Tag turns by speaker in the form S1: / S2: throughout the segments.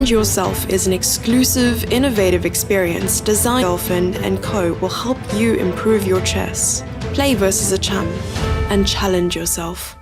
S1: Yourself is an exclusive, innovative experience designed Dolphin & Co. will help you improve your chess, play versus a champ, and challenge yourself.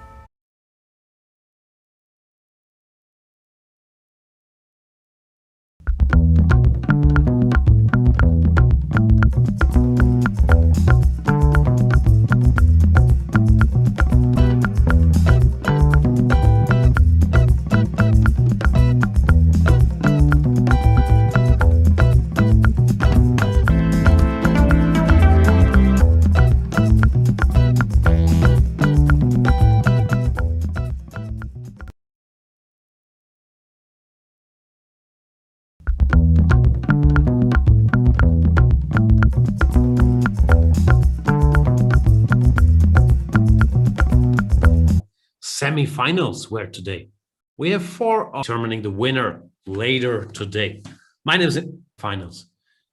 S2: Semi-finals were today. We have 4 determining the winner later today. My name is finals.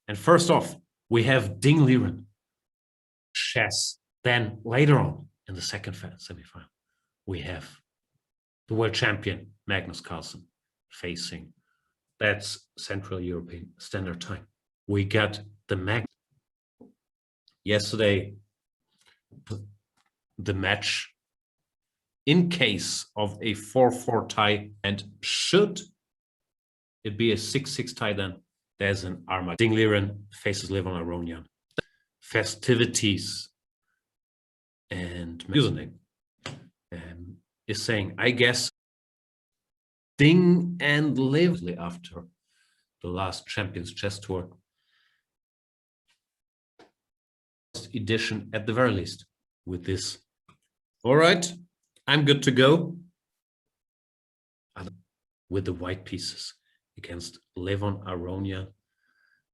S2: And first off, we have Liren chess. Then later on in the second semi-final, we have the world champion Magnus Carlsen facing. That's Central European Standard Time. We got the yesterday, the match in case of a 4-4 tie, and should it be a 6-6 tie, then there's an Armageddon. Liren faces Levon Aronian. Festivities and username is saying, I guess Ding and Liv after the last Champions Chess Tour edition at the very least with this. All right. I'm good to go with the white pieces against Levon Aronian,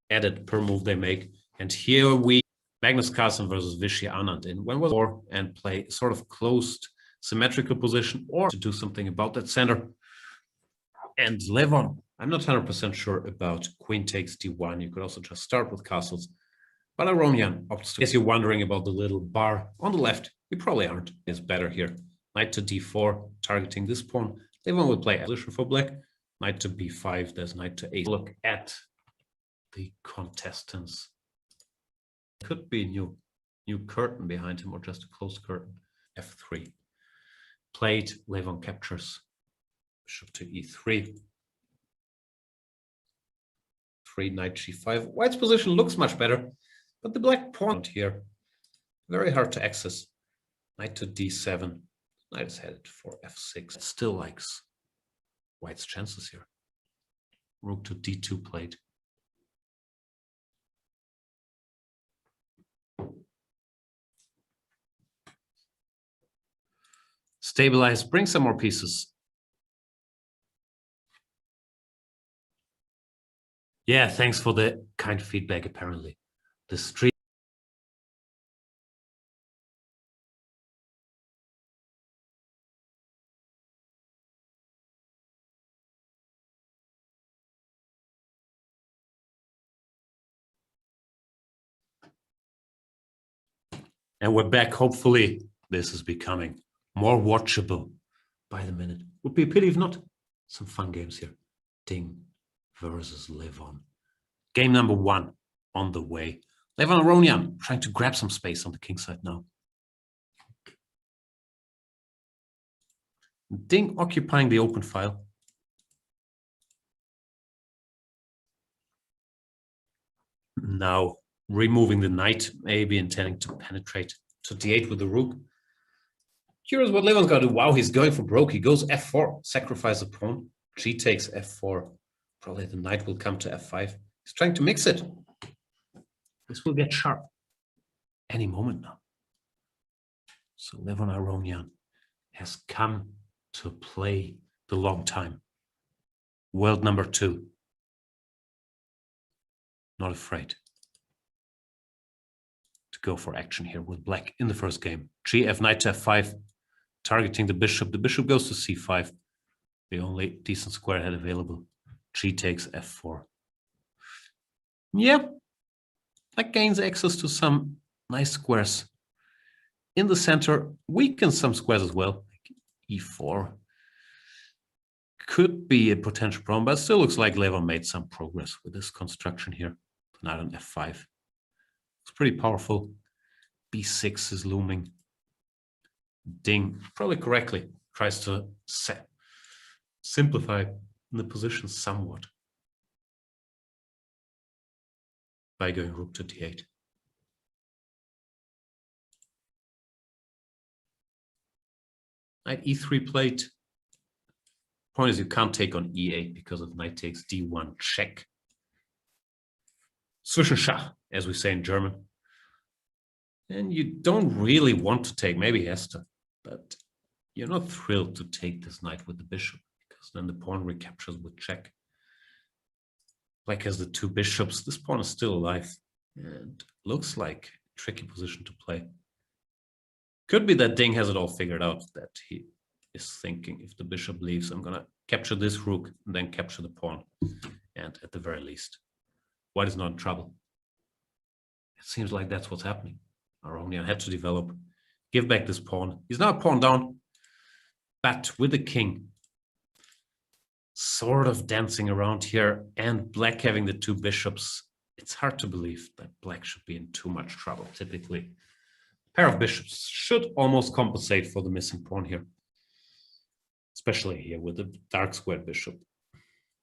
S2: added per move they make. And here we Magnus Carlsen versus Vishy Anand in when was or and play sort of closed symmetrical position or to do something about that center. And Levon, I'm not 100% sure about queen takes d1. You could also just start with castles. But Aronian opts to. If you're wondering about the little bar on the left, you probably aren't. It's better here. Knight to d4, targeting this pawn. Levon will play a position for black. Knight to b5, there's knight to a. Look at the contestants. Could be a new curtain behind him or just a closed curtain. f3. Played, Levon captures. Bishop to e3. 3, knight g5. White's position looks much better, but the black pawn here, very hard to access. Knight to d7. Knight is headed for f6. It still likes White's chances here. Rook to d2 played. Stabilize, bring some more pieces. Yeah, thanks for the kind feedback, apparently. The stream. And we're back. Hopefully, this is becoming more watchable by the minute. Would be a pity if not. Some fun games here. Ding versus Levon. Game number 1 on the way. Levon Aronian trying to grab some space on the king side now. Ding occupying the open file. Now removing the knight, maybe intending to penetrate to d8 with the rook. Curious what Levon's got to do. Wow, he's going for broke. He goes f4, sacrifice a pawn. G takes f4. Probably the knight will come to f5. He's trying to mix it. This will get sharp any moment now. So Levon Aronian has come to play the long time. World number 2. Not afraid to go for action here with black in the first game. Gf, knight to f5, targeting the bishop. The bishop goes to c5, the only decent square head available. G takes f4. Yeah, that gains access to some nice squares in the center, weakens some squares as well, like e4. could be a potential problem, but it still looks like Levon made some progress with this construction here. Knight on f5. It's pretty powerful. b6 is looming. Ding, probably correctly, tries to simplify the position somewhat by going rook to d8. Knight e3 played. Point is you can't take on e8 because of knight takes d1 check. Zwischenschach, as we say in German. And you don't really want to take, maybe he has to, but you're not thrilled to take this knight with the bishop because then the pawn recaptures with check. Black has the two bishops. This pawn is still alive and looks like a tricky position to play. Could be that Ding has it all figured out, that he is thinking if the bishop leaves, I'm going to capture this rook and then capture the pawn. And at the very least, white is not in trouble. It seems like that's what's happening. Aronian had to develop, give back this pawn. He's now pawn down, but with the king sort of dancing around here and black having the two bishops, it's hard to believe that black should be in too much trouble. Typically, a pair of bishops should almost compensate for the missing pawn here, especially here with the dark squared bishop.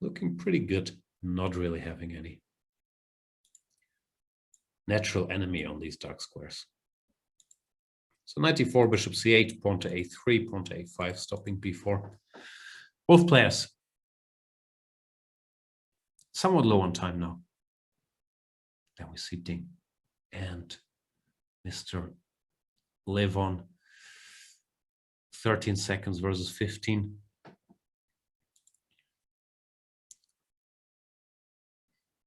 S2: Looking pretty good, not really having any natural enemy on these dark squares. So knight e4, bishop c8, pawn to a3, pawn to a5, stopping b4. Both players somewhat low on time now. Then we see Ding and Mr. Levon. 13 seconds versus 15.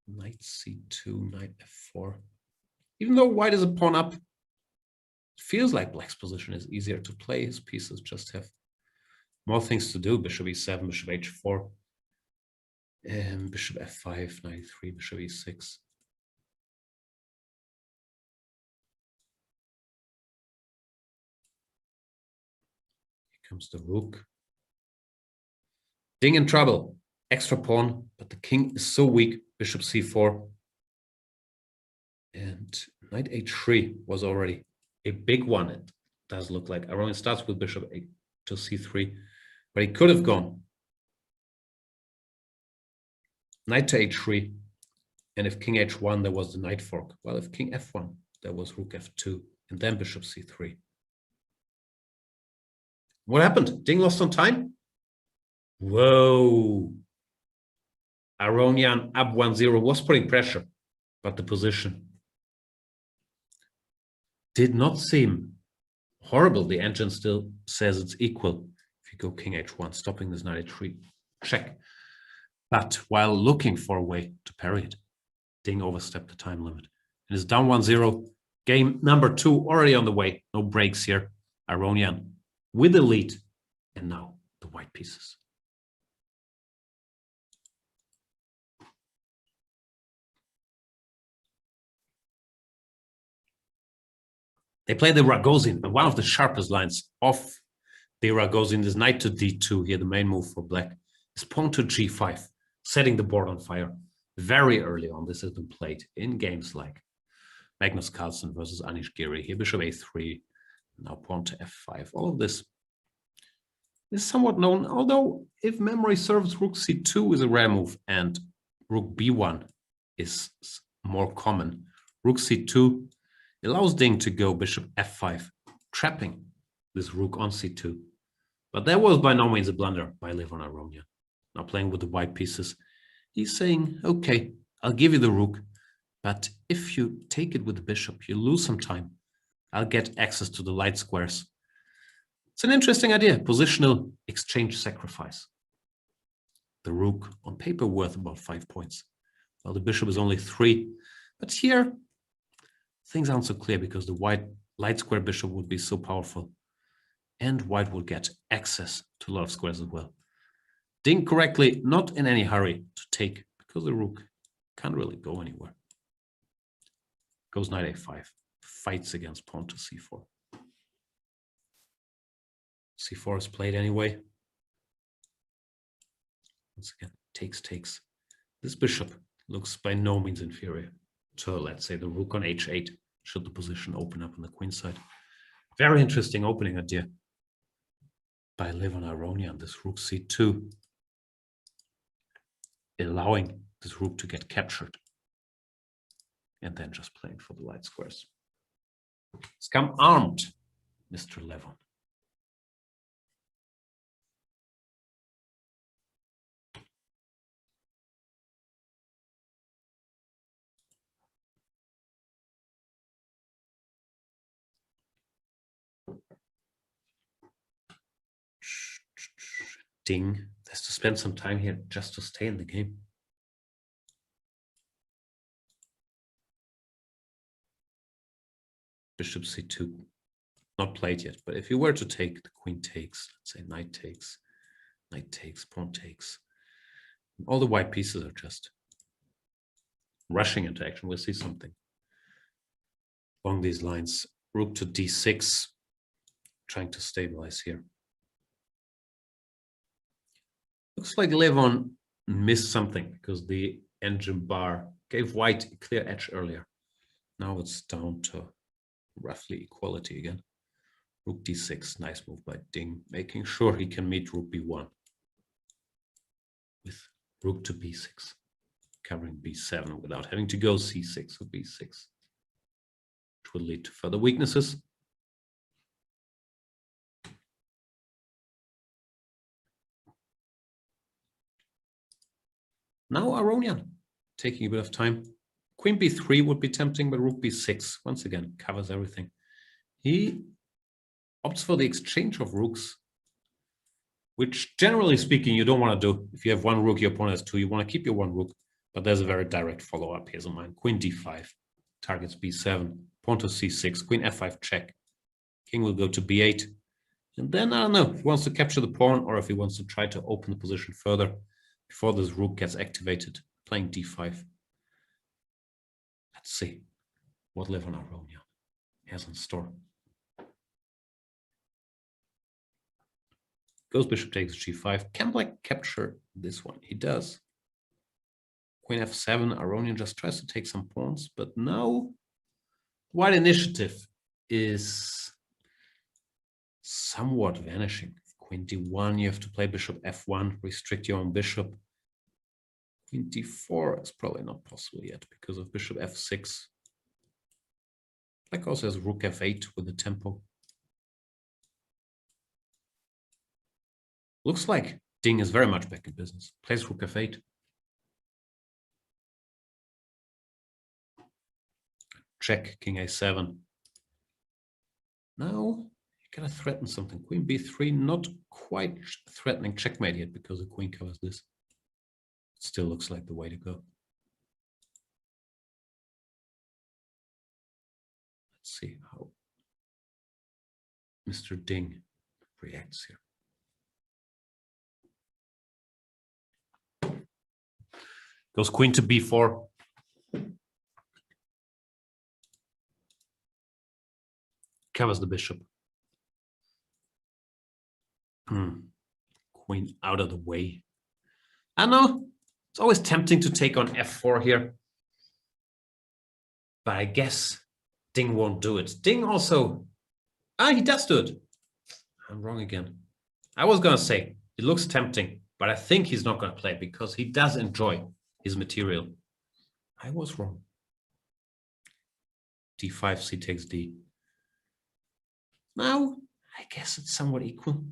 S2: Knight c2, knight f4. Even though white is a pawn up, it feels like black's position is easier to play. His pieces just have more things to do. Bishop e7, bishop h4, and bishop f5, knight e3, bishop e6. Here comes the rook. Ding in trouble. Extra pawn, but the king is so weak. Bishop c4. And knight h3 was already a big one. It does look like Aronian starts with bishop to c3, but he could have gone knight to h3, and if king h1 there was the knight fork. Well, if king f1 there was rook f2 and then bishop c3. What happened? Ding lost on time. Whoa, Aronian up 1-0 was putting pressure, but the position did not seem horrible. The engine still says it's equal. If you go king h1, stopping this knight h3, check. But while looking for a way to parry it, Ding overstepped the time limit. It is down 1-0. Game number 2 already on the way. No breaks here. Aronian with the lead. And now the white pieces. They play the Ragozin, one of the sharpest lines of the Ragozin is knight to d2 here, the main move for black. Is pawn to g5, setting the board on fire. Very early on, this has been played in games like Magnus Carlsen versus Anish Giri. Here, bishop a3, now pawn to f5. All of this is somewhat known, although if memory serves, rook c2 is a rare move and rook b1 is more common. Rook c2 allows Ding to go bishop f5, trapping this rook on c2. But that was by no means a blunder by Levon Aronian. Now playing with the white pieces, he's saying, okay, I'll give you the rook, but if you take it with the bishop, you lose some time. I'll get access to the light squares. It's an interesting idea, positional exchange sacrifice. The rook on paper worth about 5 points, while the bishop is only 3. But here, things aren't so clear because the white light square bishop would be so powerful and white would get access to a lot of squares as well. Ding correctly, not in any hurry to take because the rook can't really go anywhere. Goes knight a5, fights against pawn to c4. c4 is played anyway. Once again, takes. This bishop looks by no means inferior to, let's say, the rook on h8, should the position open up on the queen side. Very interesting opening idea by Levon Aronian, this rook c2, allowing this rook to get captured and then just playing for the light squares. It's come armed, Mr. Levon. Ding has to spend some time here just to stay in the game. Bishop c2, not played yet, but if you were to take, the queen takes, let's say knight takes, pawn takes, all the white pieces are just rushing into action. We'll see something along these lines. Rook to d6, trying to stabilize here. Looks like Levon missed something because the engine bar gave white a clear edge earlier. Now it's down to roughly equality again. Rook d6, nice move by Ding, making sure he can meet rook b1 with rook to b6, covering b7 without having to go c6 or b6, which will lead to further weaknesses. Now Aronian taking a bit of time. Queen b3 would be tempting, but rook b6 once again covers everything. He opts for the exchange of rooks, which generally speaking you don't want to do. If you have one rook, your opponent has two, you want to keep your one rook, but there's a very direct follow-up. Here's a mine. Queen d5 targets b7, pawn to c6, queen f5 check. King will go to b8. And then I don't know if he wants to capture the pawn or if he wants to try to open the position further before this rook gets activated, playing d5. Let's see what Levon Aronian has in store. Goes bishop takes g5. Can Black capture this one? He does. Queen f7. Aronian just tries to take some pawns, but now white initiative is somewhat vanishing. Queen d1, you have to play bishop f1, restrict your own bishop. Queen d4 is probably not possible yet because of bishop f6. Black also has rook f8 with the tempo. Looks like Ding is very much back in business. Plays rook f8. Check, king a7. Now you gotta threaten something. Queen b3, not quite threatening checkmate yet because the queen covers this. It still looks like the way to go. Let's see how Mr. Ding reacts here. Goes queen to b4. Covers the bishop. Queen out of the way. I know it's always tempting to take on f4 here, but I guess Ding won't do it. Ding also, he does do it. I'm wrong again. I was gonna say it looks tempting, but I think he's not gonna play because he does enjoy his material. I was wrong. d5, c takes d. Now, I guess it's somewhat equal.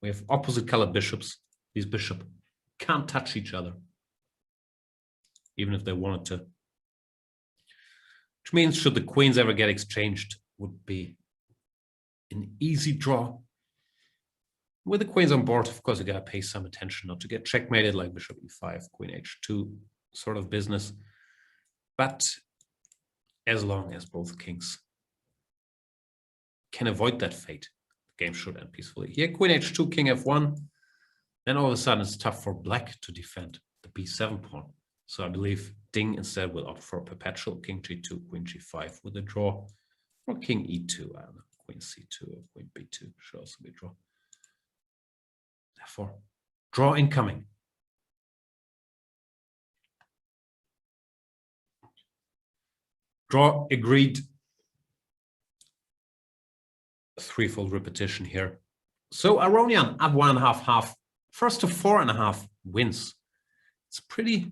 S2: We have opposite colored bishops. These bishops can't touch each other, even if they wanted to. Which means should the queens ever get exchanged, would be an easy draw. With the queens on board, of course, you gotta pay some attention not to get checkmated like bishop e5, queen h2 sort of business. But as long as both kings can avoid that fate, the game should end peacefully. Here, queen h2, king f1. Then all of a sudden it's tough for Black to defend the b7 pawn. So I believe Ding instead will opt for a perpetual king g2, queen g5 with a draw, or king e2, I don't know, queen c2 or queen b2 should also be a draw. Therefore, draw incoming. Draw agreed. Threefold repetition here. So Aronian up 1.5. First to 4.5 wins. It's pretty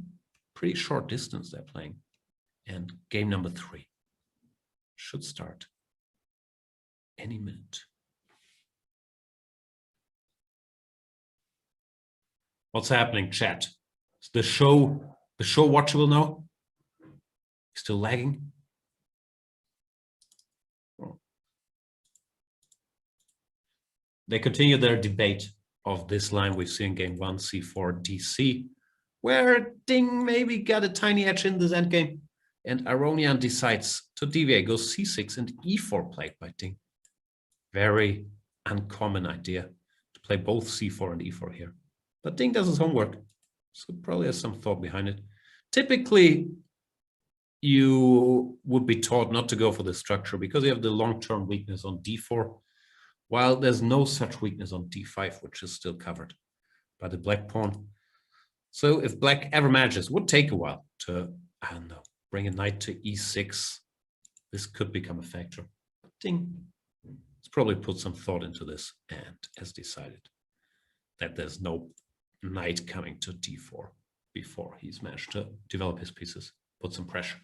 S2: short distance they're playing. And game number 3 should start any minute. What's happening, chat? Is the show watchable now? Still lagging? They continue their debate of this line we've seen in game 1, c4, dc, where Ding maybe got a tiny edge in this endgame, and Aronian decides to deviate, goes c6 and e4 played by Ding. Very uncommon idea to play both c4 and e4 here. But Ding does his homework, so probably has some thought behind it. Typically, you would be taught not to go for this structure because you have the long-term weakness on d4, while there's no such weakness on d5, which is still covered by the black pawn. So if black ever manages, would take a while to, I don't know, bring a knight to e6. This could become a factor. Ding has probably put some thought into this and has decided that there's no knight coming to d4 before he's managed to develop his pieces, put some pressure.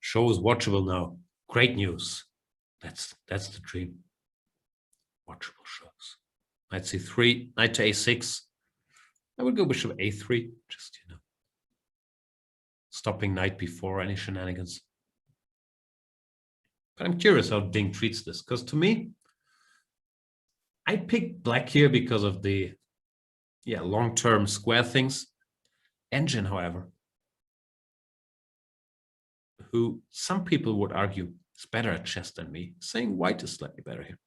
S2: Show is watchable now. Great news. That's the dream. Watchable shows. Knight c3, knight to a6. I would go bishop a3, just, you know, stopping knight before any shenanigans. But I'm curious how Ding treats this, because to me, I picked black here because of the long-term square things. Engine, however, who some people would argue is better at chess than me, saying white is slightly better here.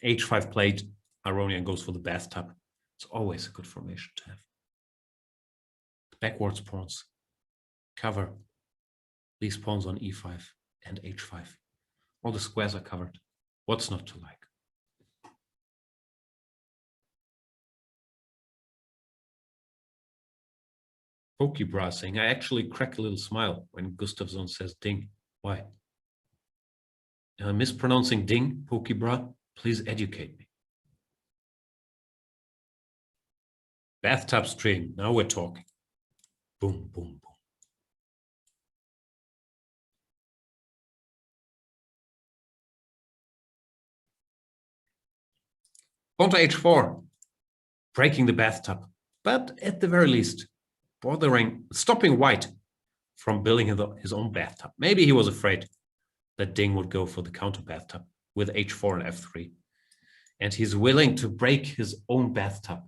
S2: h5 played, Aronian goes for the bathtub. It's always a good formation to have. Backwards pawns cover these pawns on e5 and h5. All the squares are covered. What's not to like? Pokebra saying, I actually crack a little smile when Gustafsson says Ding. Why? Am I mispronouncing Ding, Pokebra? Please educate me. Bathtub stream. Now we're talking. Boom, boom, boom. Pawn to h4. Breaking the bathtub. But at the very least, stopping white from building his own bathtub. Maybe he was afraid that Ding would go for the counter bathtub with h4 and f3. And he's willing to break his own bathtub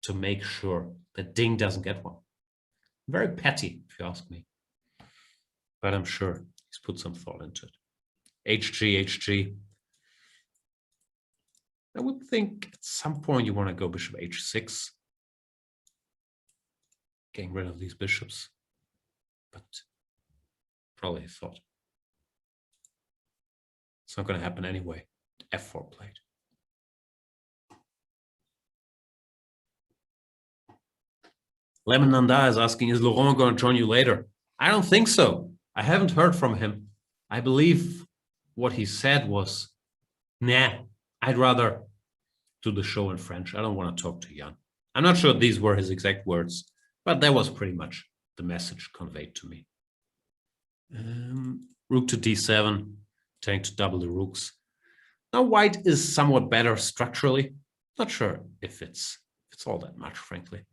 S2: to make sure that Ding doesn't get one. Very petty, if you ask me. But I'm sure he's put some thought into it. HG, HG. I would think at some point you want to go bishop h6. Getting rid of these bishops. But probably thought it's not going to happen anyway. f4 played. Lemon Nanda is asking, is Laurent going to join you later? I don't think so. I haven't heard from him. I believe what he said was, nah, I'd rather do the show in French. I don't want to talk to Jan. I'm not sure these were his exact words, but that was pretty much the message conveyed to me. Rook to d7, trying to double the rooks. Now white is somewhat better structurally. Not sure if it's all that much, frankly.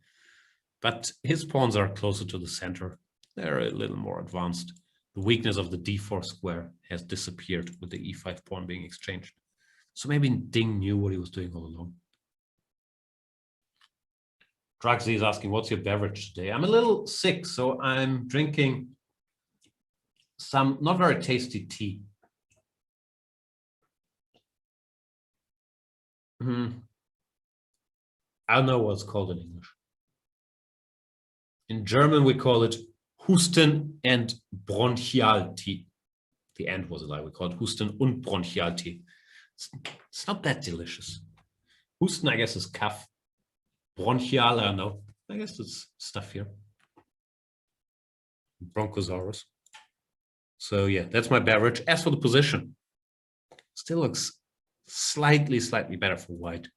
S2: But his pawns are closer to the center. They're a little more advanced. The weakness of the d4 square has disappeared with the e5 pawn being exchanged. So maybe Ding knew what he was doing all along. Draxi is asking, what's your beverage today? I'm a little sick, so I'm drinking some not very tasty tea. I don't know what it's called in English. In German, we call it Husten and Bronchialtee. The end was a lie. We call it Husten und Bronchialtee. It's not that delicious. Husten, I guess, is cough. Bronchial, I don't know. I guess it's stuff here. Bronchosaurus. So yeah, that's my beverage. As for the position, still looks slightly better for white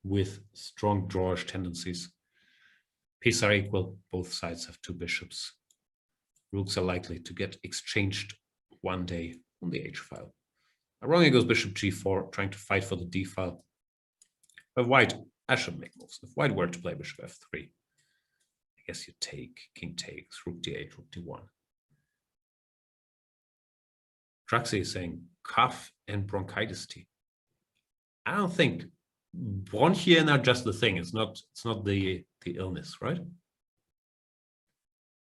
S2: with strong drawish tendencies. Pieces are equal. Both sides have two bishops. Rooks are likely to get exchanged one day on the h file. Aronian goes bishop g4, trying to fight for the d file. But white, I should make moves. If white were to play bishop f3, I guess you take, king takes, rook d8, rook d1. Traxi is saying cough and bronchitis tea. I don't think bronchian are just the thing. It's not the illness, right?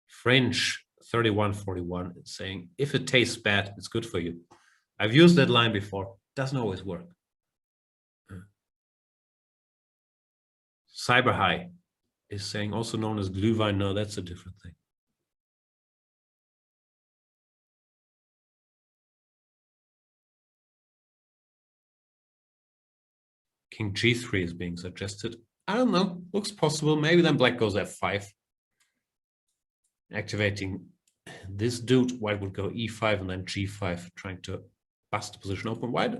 S2: French 3141 is saying if it tastes bad, it's good for you. I've used that line before. Doesn't always work. Cyber High is saying also known as Glühwein. No, that's a different thing. King g3 is being suggested. I don't know. Looks possible. Maybe then black goes f5. Activating this dude. White would go e5 and then g5, trying to bust the position open wide.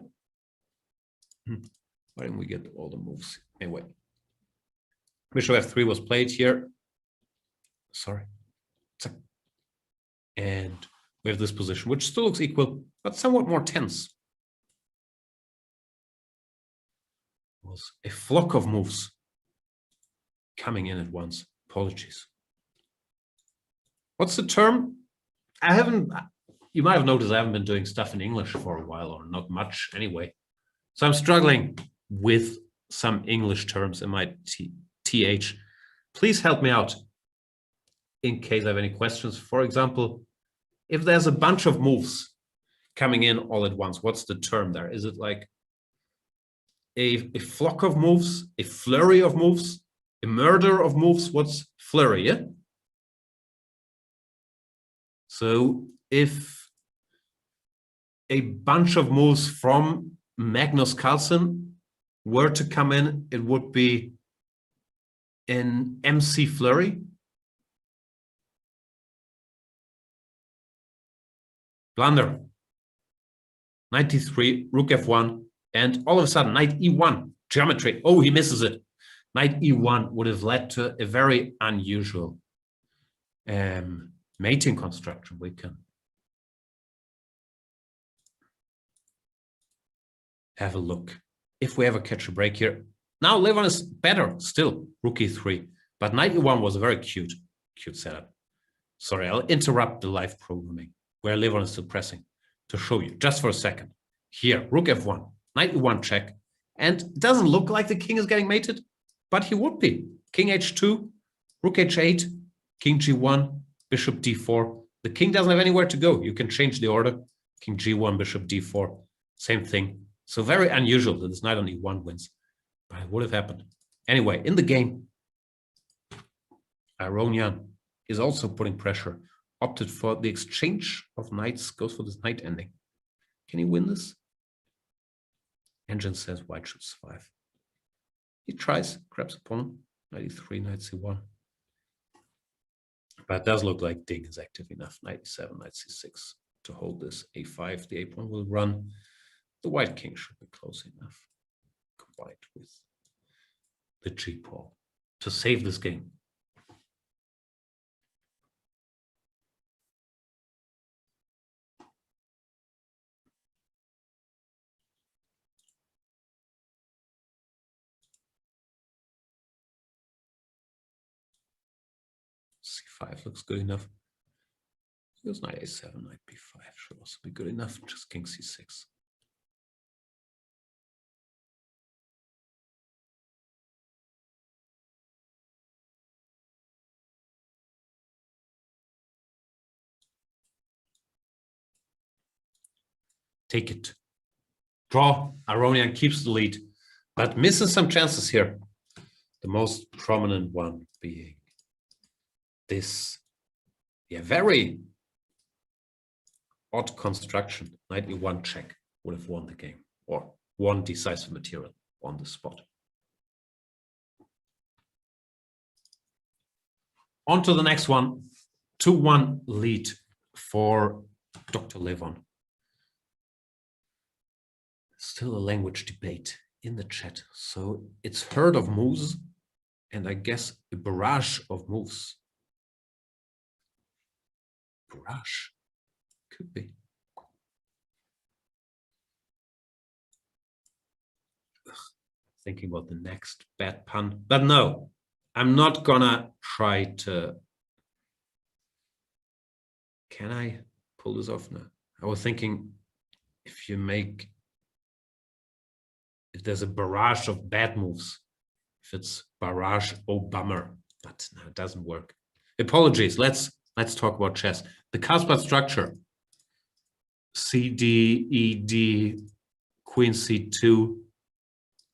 S2: Why didn't we get all the moves? Anyway. Bishop f3 was played here. Sorry. And we have this position, which still looks equal, but somewhat more tense. Was a flock of moves coming in at once. Apologies. What's the term? You might have noticed I haven't been doing stuff in English for a while, or not much anyway. So I'm struggling with some English terms in my TH. Please help me out in case I have any questions. For example, if there's a bunch of moves coming in all at once, what's the term there? Is it like a flock of moves, a flurry of moves, a murder of moves? What's flurry, yeah? So if a bunch of moves from Magnus Carlsen were to come in, it would be an MC flurry. Blunder. 93, rook f1, and all of a sudden, knight e1, geometry. Oh, he misses it. Knight e1 would have led to a very unusual mating construction. We can have a look if we ever catch a break here. Now Levon is better still, rook e3, but knight e1 was a very cute setup. Sorry, I'll interrupt the live programming where Levon is still pressing to show you just for a second. Here, rook f1, knight e1 check, and it doesn't look like the king is getting mated, but he would be. King h2, rook h8, king g1, bishop d4. The king doesn't have anywhere to go. You can change the order. King g1, bishop d4, same thing. So very unusual that this knight on e1 wins, but it would have happened. Anyway, in the game, Aronian is also putting pressure, opted for the exchange of knights, goes for this knight ending. Can he win this? Engine says white should survive. He tries, grabs a pawn, knight e3, knight c1. But it does look like Ding is active enough. Knight e7, knight c6 to hold this a5. The a pawn will run. The white king should be close enough, combined with the g pawn to save this game. c5 looks good enough. Here's knight a7, knight b5 should also be good enough. Just king c6. Take it. Draw. Aronian keeps the lead, but misses some chances here. The most prominent one being this, very odd construction. Knight e1 check would have won the game, or won decisive material on the spot. On to the next one. 2-1 lead for Dr. Levon. Still a language debate in the chat. So it's herd of moves, and I guess a barrage of moves. Barrage. Could be. Ugh. Thinking about the next bad pun. But no, I'm not gonna try to... Can I pull this off now? I was thinking if there's a barrage of bad moves, if it's barrage, oh bummer, but no, it doesn't work. Apologies, let's talk about chess. The Caspar structure, C, D, E, D, Queen C2,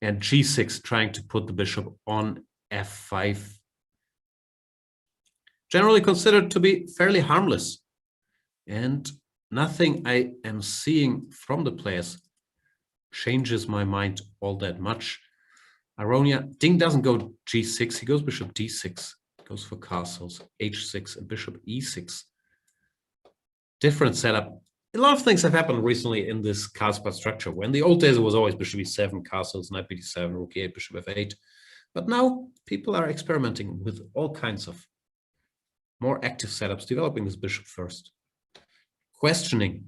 S2: and G6 trying to put the bishop on F5. Generally considered to be fairly harmless. And nothing I am seeing from the players changes my mind all that much. Aronian, Ding doesn't go G6, he goes bishop D6, goes for castles, H6 and bishop E6. Different setup. A lot of things have happened recently in this Caspar structure. When the old days it was always bishop E7, castles, knight B7, rook E8, bishop F8. But now people are experimenting with all kinds of more active setups, developing this bishop first, questioning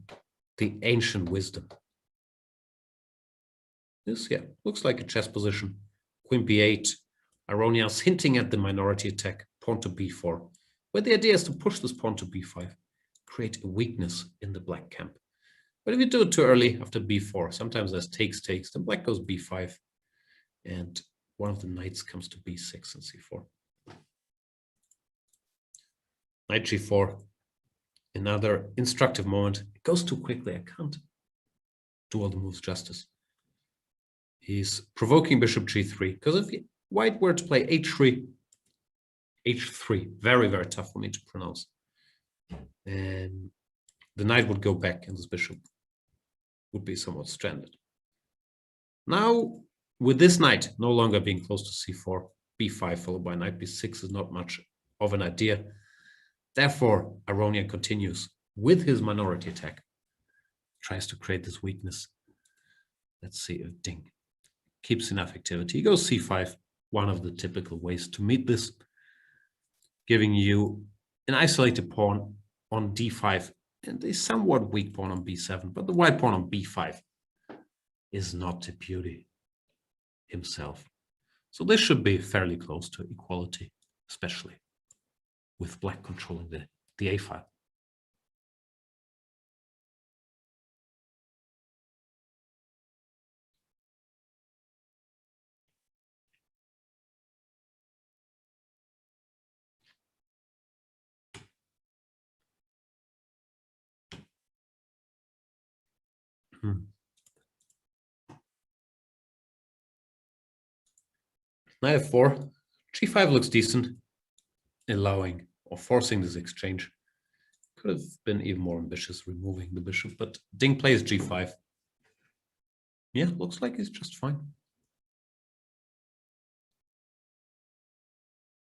S2: the ancient wisdom. This, yeah, looks like a chess position. Queen B8, Aronian's hinting at the minority attack, pawn to B4, where the idea is to push this pawn to B5, create a weakness in the black camp. But if you do it too early after B4, sometimes there's takes, then black goes B5, and one of the knights comes to B6 and C4. Knight G4, another instructive moment. It goes too quickly, I can't do all the moves justice. He's provoking bishop G3, because if white were to play H3, very, very tough for me to pronounce. And the knight would go back and this bishop would be somewhat stranded. Now, with this knight no longer being close to C4, B5 followed by knight B6 is not much of an idea. Therefore, Aronian continues with his minority attack, tries to create this weakness. Let's see if Ding keeps enough activity. He goes C5, one of the typical ways to meet this, giving you an isolated pawn on D5 and a somewhat weak pawn on B7, but the white pawn on B5 is not a beauty himself. So this should be fairly close to equality, especially with black controlling the A file. Knight F4, G5 looks decent, allowing or forcing this exchange. Could have been even more ambitious removing the bishop, but Ding plays G5. Yeah, looks like he's just fine.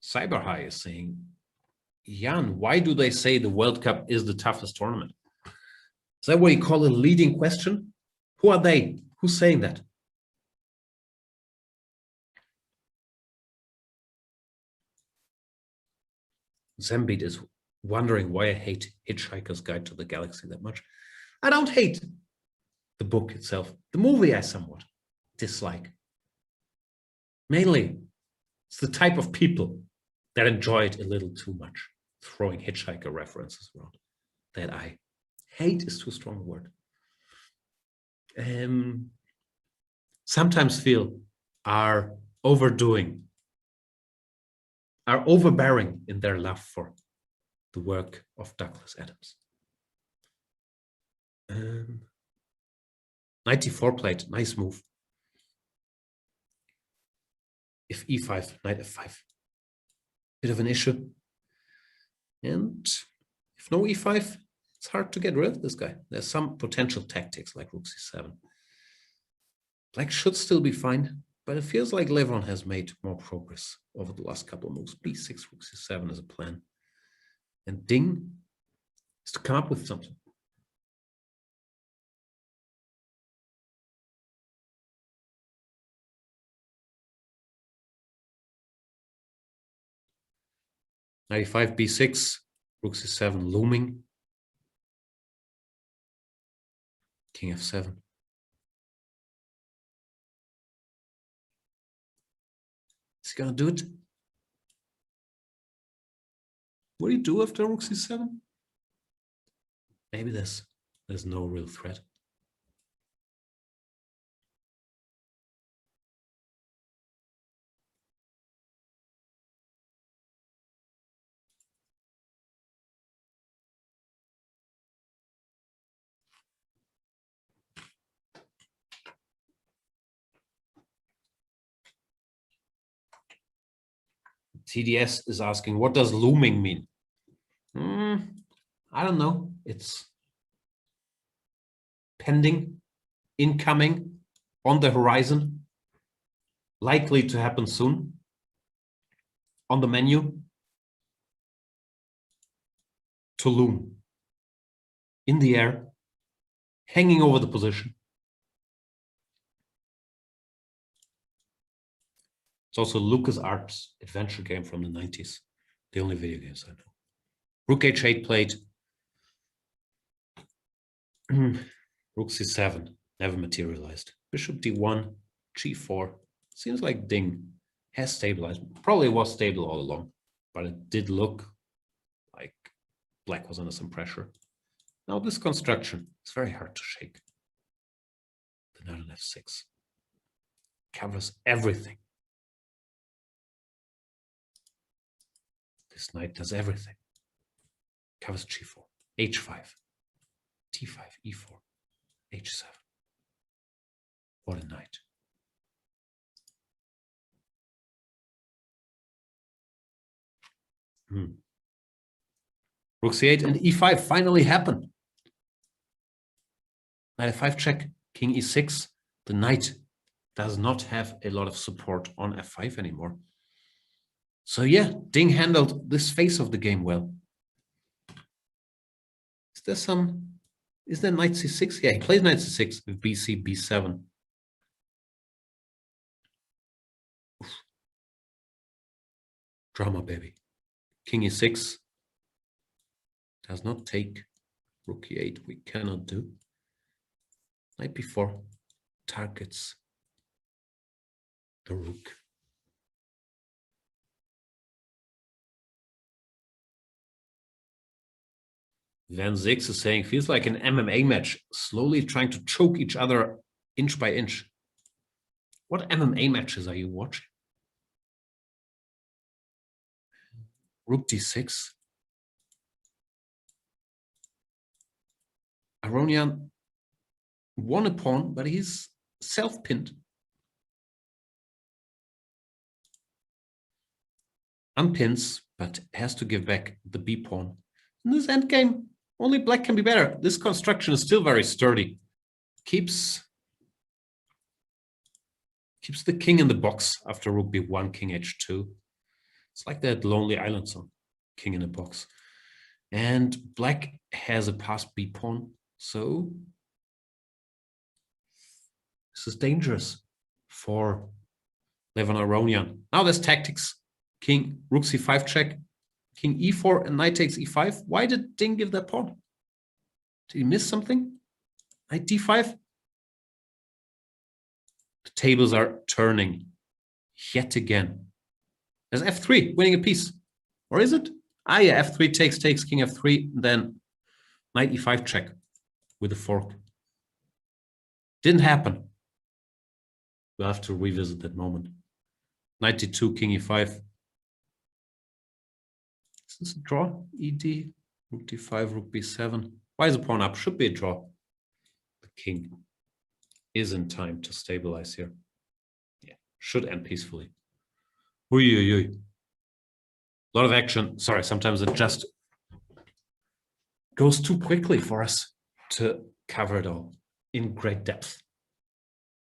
S2: Cyberhigh is saying, Jan, why do they say the World Cup is the toughest tournament? Is that what you call a leading question? Who are they? Who's saying that? Zambit is wondering why I hate Hitchhiker's Guide to the Galaxy that much. I don't hate the book itself. The movie I somewhat dislike. Mainly, it's the type of people that enjoy it a little too much, throwing Hitchhiker references around. That I hate is too strong a word. Sometimes feel are overbearing in their love for the work of Douglas Adams. Knight D4 played, nice move. If E5, knight F5, bit of an issue. And if no E5, it's hard to get rid of this guy. There's some potential tactics like rook C7. Black should still be fine, But it feels like Levon has made more progress over the last couple of moves. b6, rook c7 is a plan. And Ding is to come up with something. Knight e5, b6, rook c7 looming. King f7. Is he gonna do it? What do you do after rook c7? Maybe there's no real threat. TDS is asking, what does looming mean? I don't know. It's pending, incoming, on the horizon, likely to happen soon, on the menu, to loom, in the air, hanging over the position. It's also LucasArts adventure game from the 90s. The only video games I know. Rook h8 played. Rook c7 never materialized. Bishop d1, g4. Seems like Ding has stabilized. Probably was stable all along, but it did look like Black was under some pressure. Now this construction is very hard to shake. The knight on f6 covers everything. This knight does everything. Covers g4, h5, t5, e4, h7. What a knight. Rook c8 and e5 finally happened. Knight f5 check, king e6. The knight does not have a lot of support on f5 anymore. So yeah, Ding handled this phase of the game well. Is there knight c6? Yeah, he plays knight c6 with bc, b7. Oof. Drama, baby. King e6 does not take. Rook e8 we cannot do. Knight b4 targets the rook. Van Zix is saying, feels like an MMA match, slowly trying to choke each other inch by inch. What MMA matches are you watching? Rook d6. Aronian won a pawn, but he's self-pinned. Unpins, but has to give back the b pawn. In this endgame, only Black can be better. This construction is still very sturdy. Keeps the king in the box after rook b1, king h2. It's like that Lonely Island song, king in a box. And Black has a passed b pawn, so this is dangerous for Levon Aronian. Now there's tactics. King, rook c5 check, king e4 and knight takes e5. Why did Ding give that pawn? Did he miss something? Knight d5. The tables are turning yet again. There's f3 winning a piece. Or is it? Ah, yeah, f3 takes, king f3, then knight e5 check with a fork. Didn't happen. We'll have to revisit that moment. Knight d2, king e5. Is this a draw? ed, rook d5, rook b7. Why is the pawn up? Should be a draw. The king is in time to stabilize here. Yeah, should end peacefully. Oy, oy, oy. A lot of action. Sorry, sometimes it just goes too quickly for us to cover it all in great depth.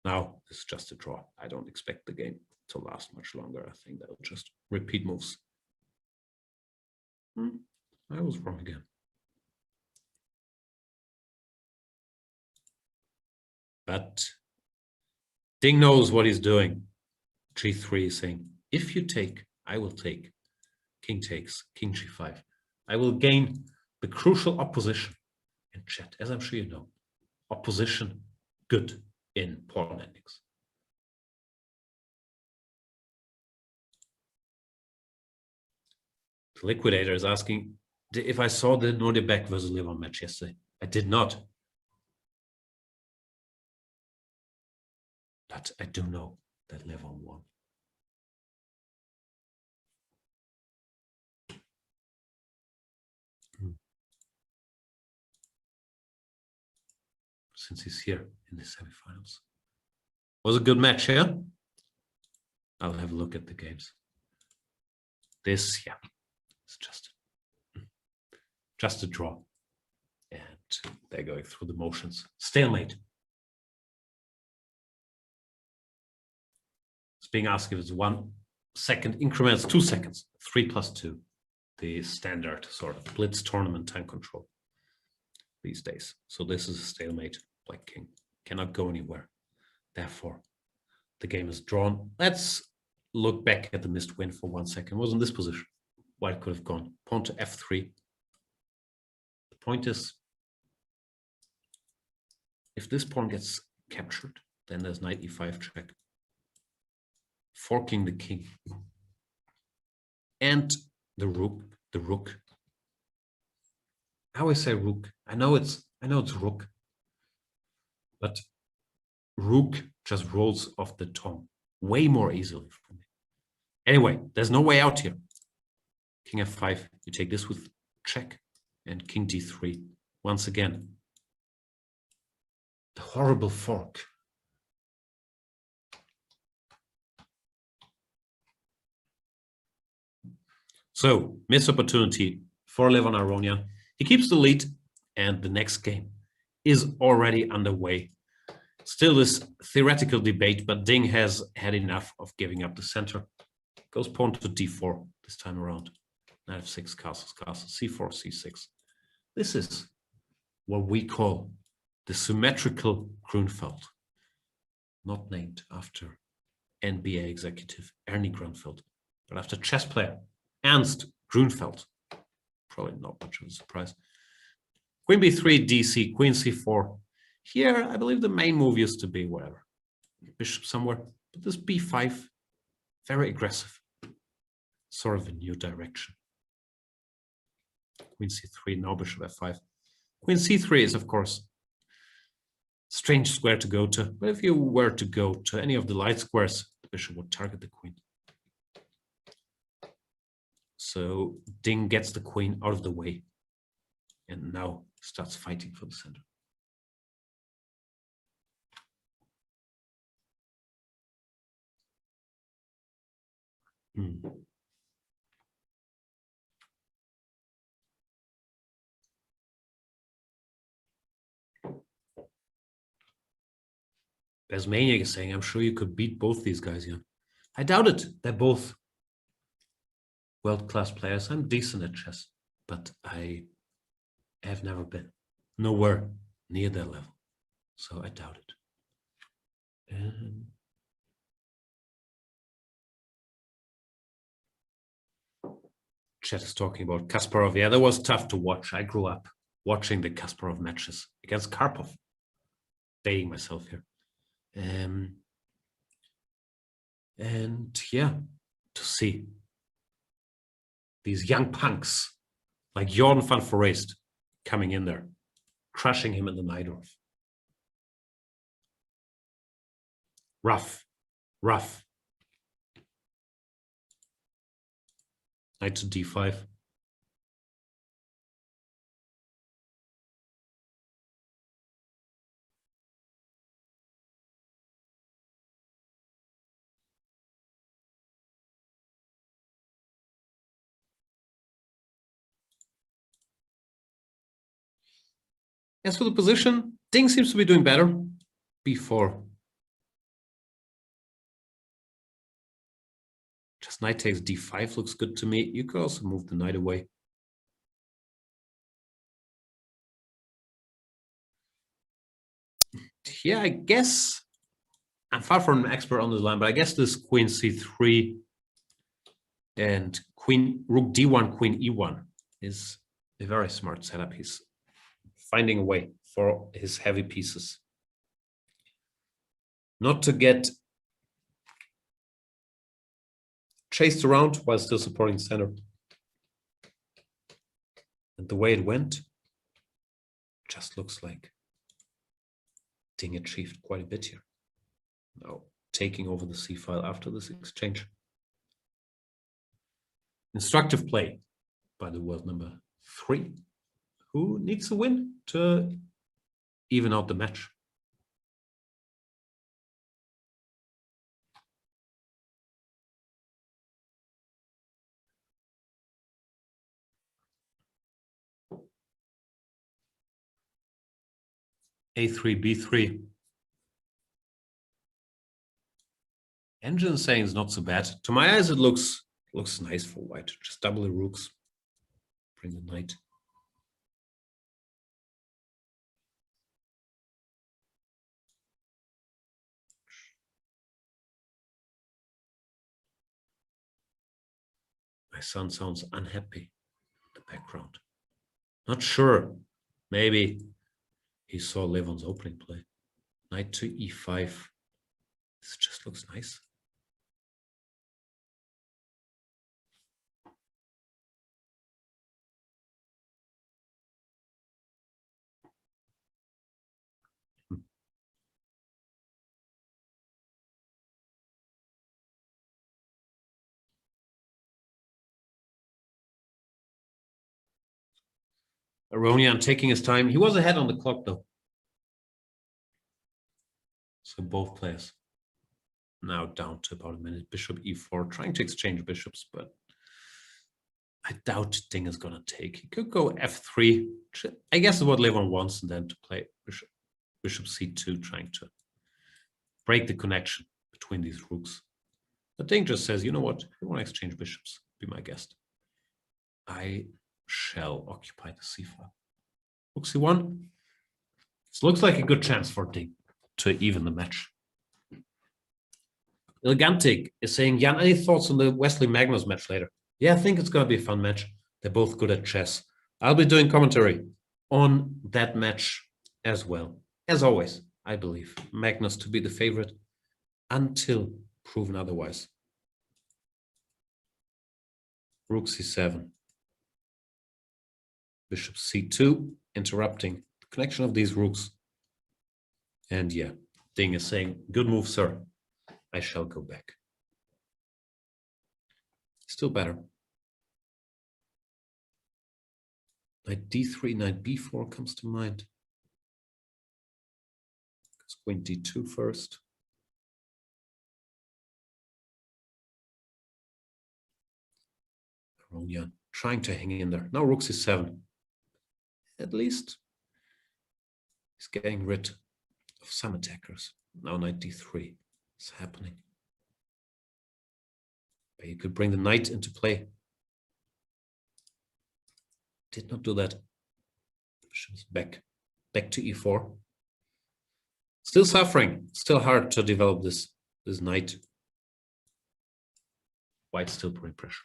S2: Now, this is just a draw. I don't expect the game to last much longer. I think they'll just repeat moves. I was wrong again. But Ding knows what he's doing. G3 is saying, if you take, I will take. King takes, king G5. I will gain the crucial opposition in chat, as I'm sure you know. Opposition, good in pawn endings. The Liquidator is asking if I saw the Nordebeck versus Levon match yesterday. I did not. But I do know that Levon won. Since he's here in the semifinals. Was a good match, yeah? I'll have a look at the games. This, yeah, it's just a draw. And they're going through the motions. Stalemate. It's being asked if it's 1 second increments, 2 seconds, 3 + 2. The standard sort of blitz tournament time control these days. So this is a stalemate. Black king cannot go anywhere. Therefore, the game is drawn. Let's look back at the missed win for 1 second. It was in this position. White could have gone pawn to f3. The point is, if this pawn gets captured, then there's knight e5 check, forking the king, and the rook. I always say rook. I know it's rook, but rook just rolls off the tongue way more easily for me. Anyway, there's no way out here. King f5, you take this with check, and king d3. Once again, the horrible fork. So, missed opportunity for Levon Aronian. He keeps the lead, and the next game is already underway. Still this theoretical debate, but Ding has had enough of giving up the center. Goes pawn to d4 this time around. Knight f6, castles, c4, c6. This is what we call the symmetrical Grunfeld. Not named after NBA executive Ernie Grunfeld, but after chess player Ernst Grunfeld. Probably not much of a surprise. Queen b3, dc, queen c4. Here, I believe the main move used to be whatever. Bishop somewhere. But this b5, very aggressive. Sort of a new direction. Queen c3, now bishop f5. Queen c3 is, of course, strange square to go to. But if you were to go to any of the light squares, the bishop would target the queen. So Ding gets the queen out of the way and now starts fighting for the center. Bezmaniac is saying, I'm sure you could beat both these guys here. I doubt it. They're both world-class players. I'm decent at chess, but I have never been nowhere near their level. So I doubt it. And chat is talking about Kasparov. Yeah, that was tough to watch. I grew up watching the Kasparov matches against Karpov. Dating myself here. And yeah, to see these young punks like Jordan van Foreest coming in there, crushing him in the Najdorf. Rough. Knight to d5. As for the position, Ding seems to be doing better. b4. This knight takes d5 looks good to me. You could also move the knight away. Yeah, I guess I'm far from an expert on this line, but I guess this queen c3 and rook d1, queen e1 is a very smart setup. He's finding a way for his heavy pieces not to get chased around while still supporting center. And the way it went just looks like Ding achieved quite a bit here. Now taking over the c file after this exchange. Instructive play by the world number 3, who needs a win to even out the match. A3, B3. Engine saying it's not so bad. To my eyes, it looks nice for white. Just double the rooks. Bring the knight. My son sounds unhappy in the background. Not sure. Maybe he saw Levon's opening play. Knight to e5. This just looks nice. Aronian taking his time. He was ahead on the clock though. So both players now down to about a minute. Bishop e4, trying to exchange bishops, but I doubt Ding is gonna take. He could go f3. I guess is what Levon wants, and then to play bishop c2, trying to break the connection between these rooks. But Ding just says, you know what? If you want to exchange bishops, be my guest. I shall occupy the c file. Rook c1. This looks like a good chance for Ding to even the match. Elegantic is saying, Jan, any thoughts on the Wesley Magnus match later? Yeah, I think it's going to be a fun match. They're both good at chess. I'll be doing commentary on that match as well. As always, I believe Magnus to be the favorite until proven otherwise. Rook c7. Bishop c2, interrupting the connection of these rooks. And yeah, Ding is saying, good move, sir. I shall go back. Still better. Knight d3, knight b4 comes to mind. Because queen d2 first. Aronian trying to hang in there. Now rook c7. At least he's getting rid of some attackers. Now knight d3 is happening. But you could bring the knight into play. Did not do that. Bishop's back to e4. Still suffering. Still hard to develop this knight. White still putting pressure.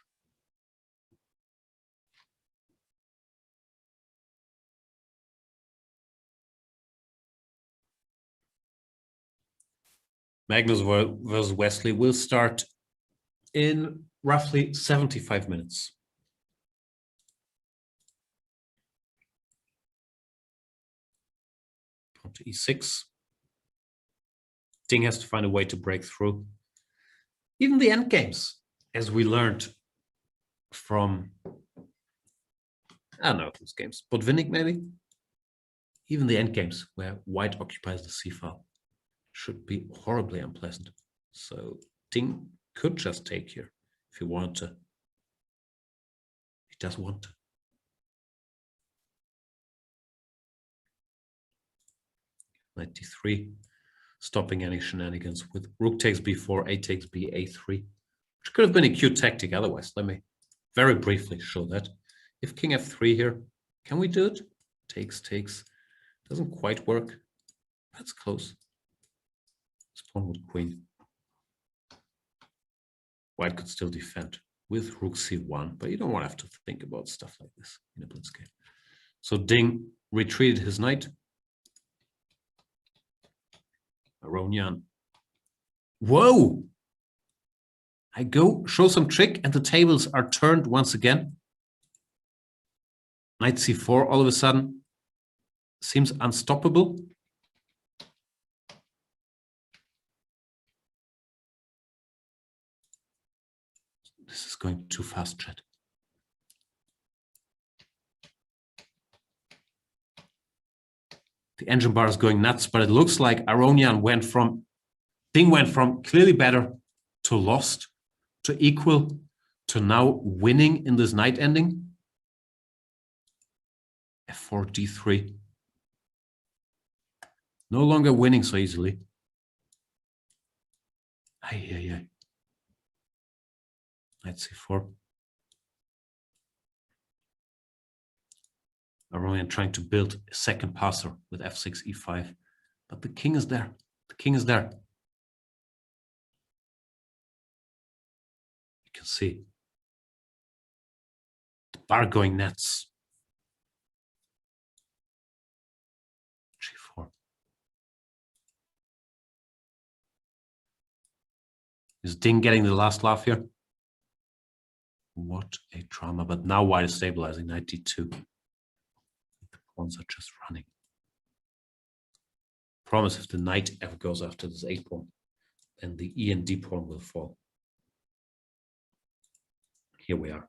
S2: Magnus versus Wesley will start in roughly 75 minutes. Pawn to e6. Ding has to find a way to break through. Even the endgames, as we learned from, I don't know those games, Botvinnik maybe? Even the endgames where white occupies the c file should be horribly unpleasant. So Ding could just take here if he wanted to. He does want to. Knight d3, stopping any shenanigans with rook takes b4, a takes b, a3. which could have been a cute tactic otherwise. Let me very briefly show that. If king f3 here, can we do it? Takes. Doesn't quite work. That's close. This pawn with queen. White could still defend with rook c1, but you don't want to have to think about stuff like this in a blitz game. So Ding retreated his knight. Aronian. Whoa! I go show some trick and the tables are turned once again. Knight c4 all of a sudden seems unstoppable. This is going too fast, chat. The engine bar is going nuts, but it looks like Ding went from clearly better to lost to equal to now winning in this knight ending. f4, d3. No longer winning so easily. Knight c4. Aronian trying to build a second passer with f6, e5. But the king is there. The king is there. You can see the bar going nuts. g4. Is Ding getting the last laugh here? What a drama. But now white is stabilizing, knight d2. The pawns are just running. Promise if the knight ever goes after this a pawn, then the e and d pawn will fall. Here we are.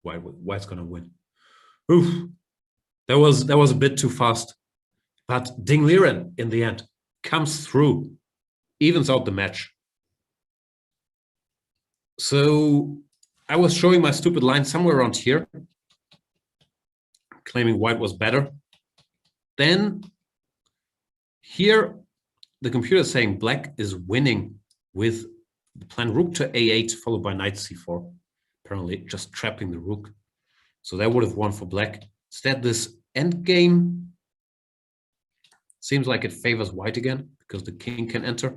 S2: White's gonna win. Oof. That was a bit too fast. But Ding Liren in the end comes through, evens out the match. So I was showing my stupid line somewhere around here, claiming white was better. Then here, the computer is saying black is winning with the plan rook to a8 followed by knight c4, apparently just trapping the rook. So that would have won for black. Instead, this endgame seems like it favors white again because the king can enter.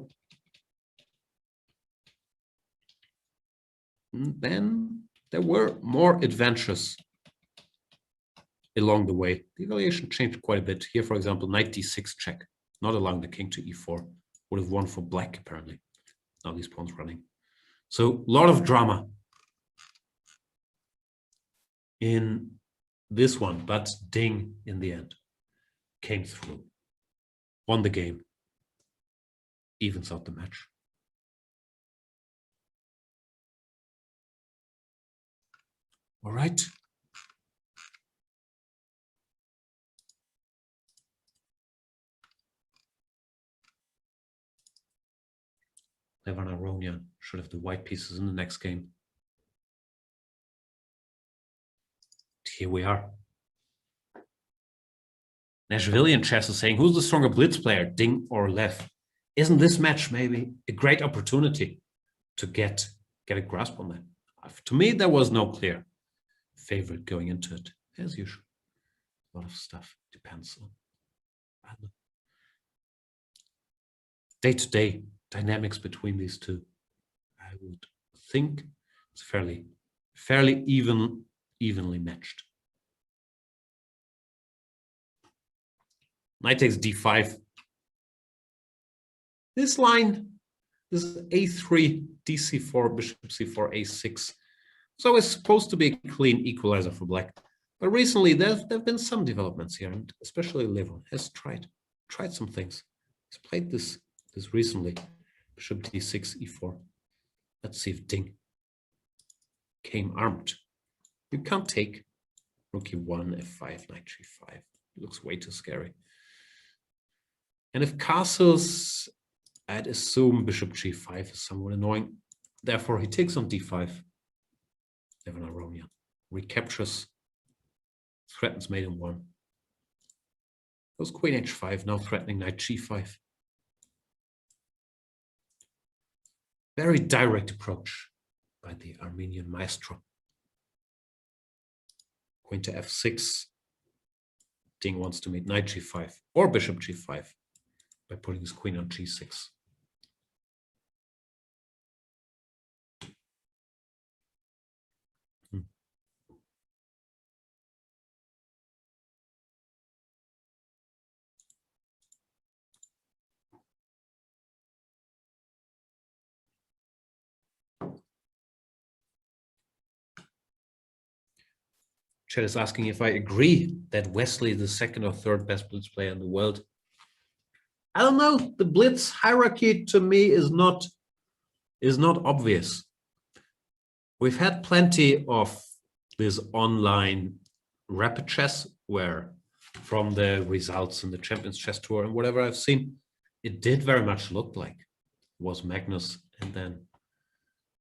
S2: And then there were more adventures along the way. The evaluation changed quite a bit. Here, for example, knight d6 check, not allowing the king to e4, would have won for black, apparently. Now these pawns running. So a lot of drama in this one, but Ding, in the end, came through, won the game, evens out the match. All right. Levon Aronian should have the white pieces in the next game. Here we are. Nashvillian chess is saying, who's the stronger blitz player, Ding or Lev? Isn't this match maybe a great opportunity to get a grasp on that? To me, there was no clear favorite going into it, as usual. A lot of stuff depends on day-to-day dynamics between these two. I would think it's fairly evenly matched. Knight takes d5. This line, this is a3, dc4, bishop c4, a6. So it's supposed to be a clean equalizer for black. But recently there have been some developments here, and especially Levon has tried some things. He's played this recently. Bishop d6, e4. Let's see if Ding came armed. You can't take rook e1, f5, knight g5. It looks way too scary. And if castles, I'd assume bishop g5 is somewhat annoying. Therefore, he takes on d5. Levon Aronian recaptures, threatens mate in 1. Goes queen h5, now threatening knight g5. Very direct approach by the Armenian maestro. Queen to f6. Ding wants to meet knight g5 or bishop g5 by putting his queen on g6. Chet is asking if I agree that Wesley is the second or third best blitz player in the world. I don't know. The blitz hierarchy to me is not obvious. We've had plenty of this online rapid chess where from the results in the Champions Chess Tour and whatever I've seen, it did very much look like it was Magnus and then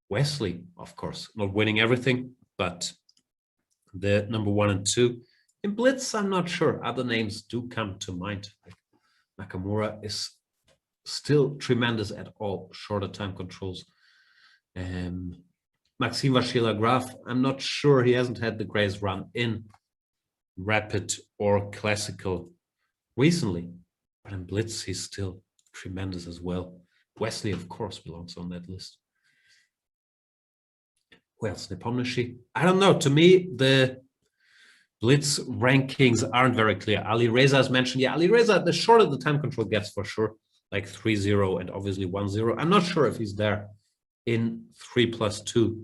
S2: Wesley, of course, not winning everything, but the number 1 and 2. In blitz, I'm not sure. Other names do come to mind. Like Nakamura is still tremendous at all shorter time controls. Maxime Vachier-Lagrave, I'm not sure. He hasn't had the greatest run in rapid or classical recently, but in blitz, he's still tremendous as well. Wesley, of course, belongs on that list. Who else? Nepomniachtchi? I don't know. To me, the blitz rankings aren't very clear. Ali Reza is mentioned. Yeah, Ali Reza, the shorter the time control gets for sure, like 3-0 and obviously 1-0. I'm not sure if he's there in 3+2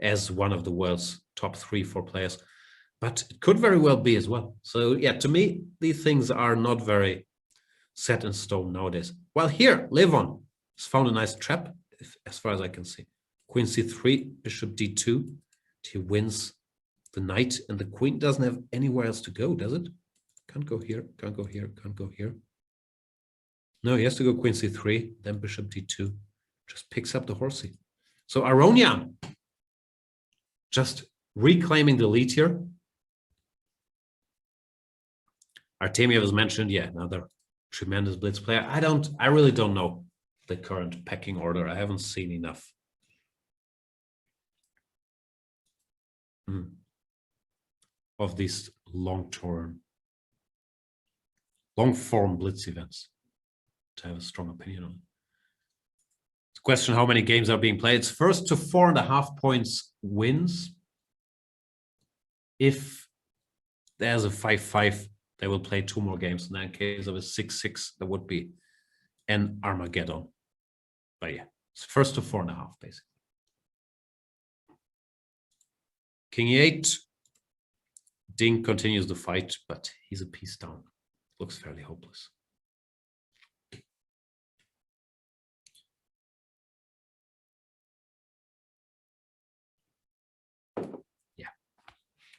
S2: as one of the world's top 3-4 players, but it could very well be as well. So yeah, to me, these things are not very set in stone nowadays. Well, here, Levon has found a nice trap, as far as I can see. Queen c3, bishop d2. He wins the knight, and the queen doesn't have anywhere else to go, does it? Can't go here, can't go here, can't go here. No, he has to go queen c3, then bishop d2. Just picks up the horsey. So Aronian just reclaiming the lead here. Artemiev is mentioned, yeah, another tremendous blitz player. I really don't know the current pecking order. I haven't seen enough. Of these long-form blitz events to have a strong opinion on it. The question, how many games are being played? It's first to 4.5 points wins. If there's a 5-5, they will play 2 more games. And in case of a 6-6, there would be an Armageddon. But yeah, it's first to 4.5, basically. King e8. Ding continues the fight, but he's a piece down. Looks fairly hopeless. Yeah,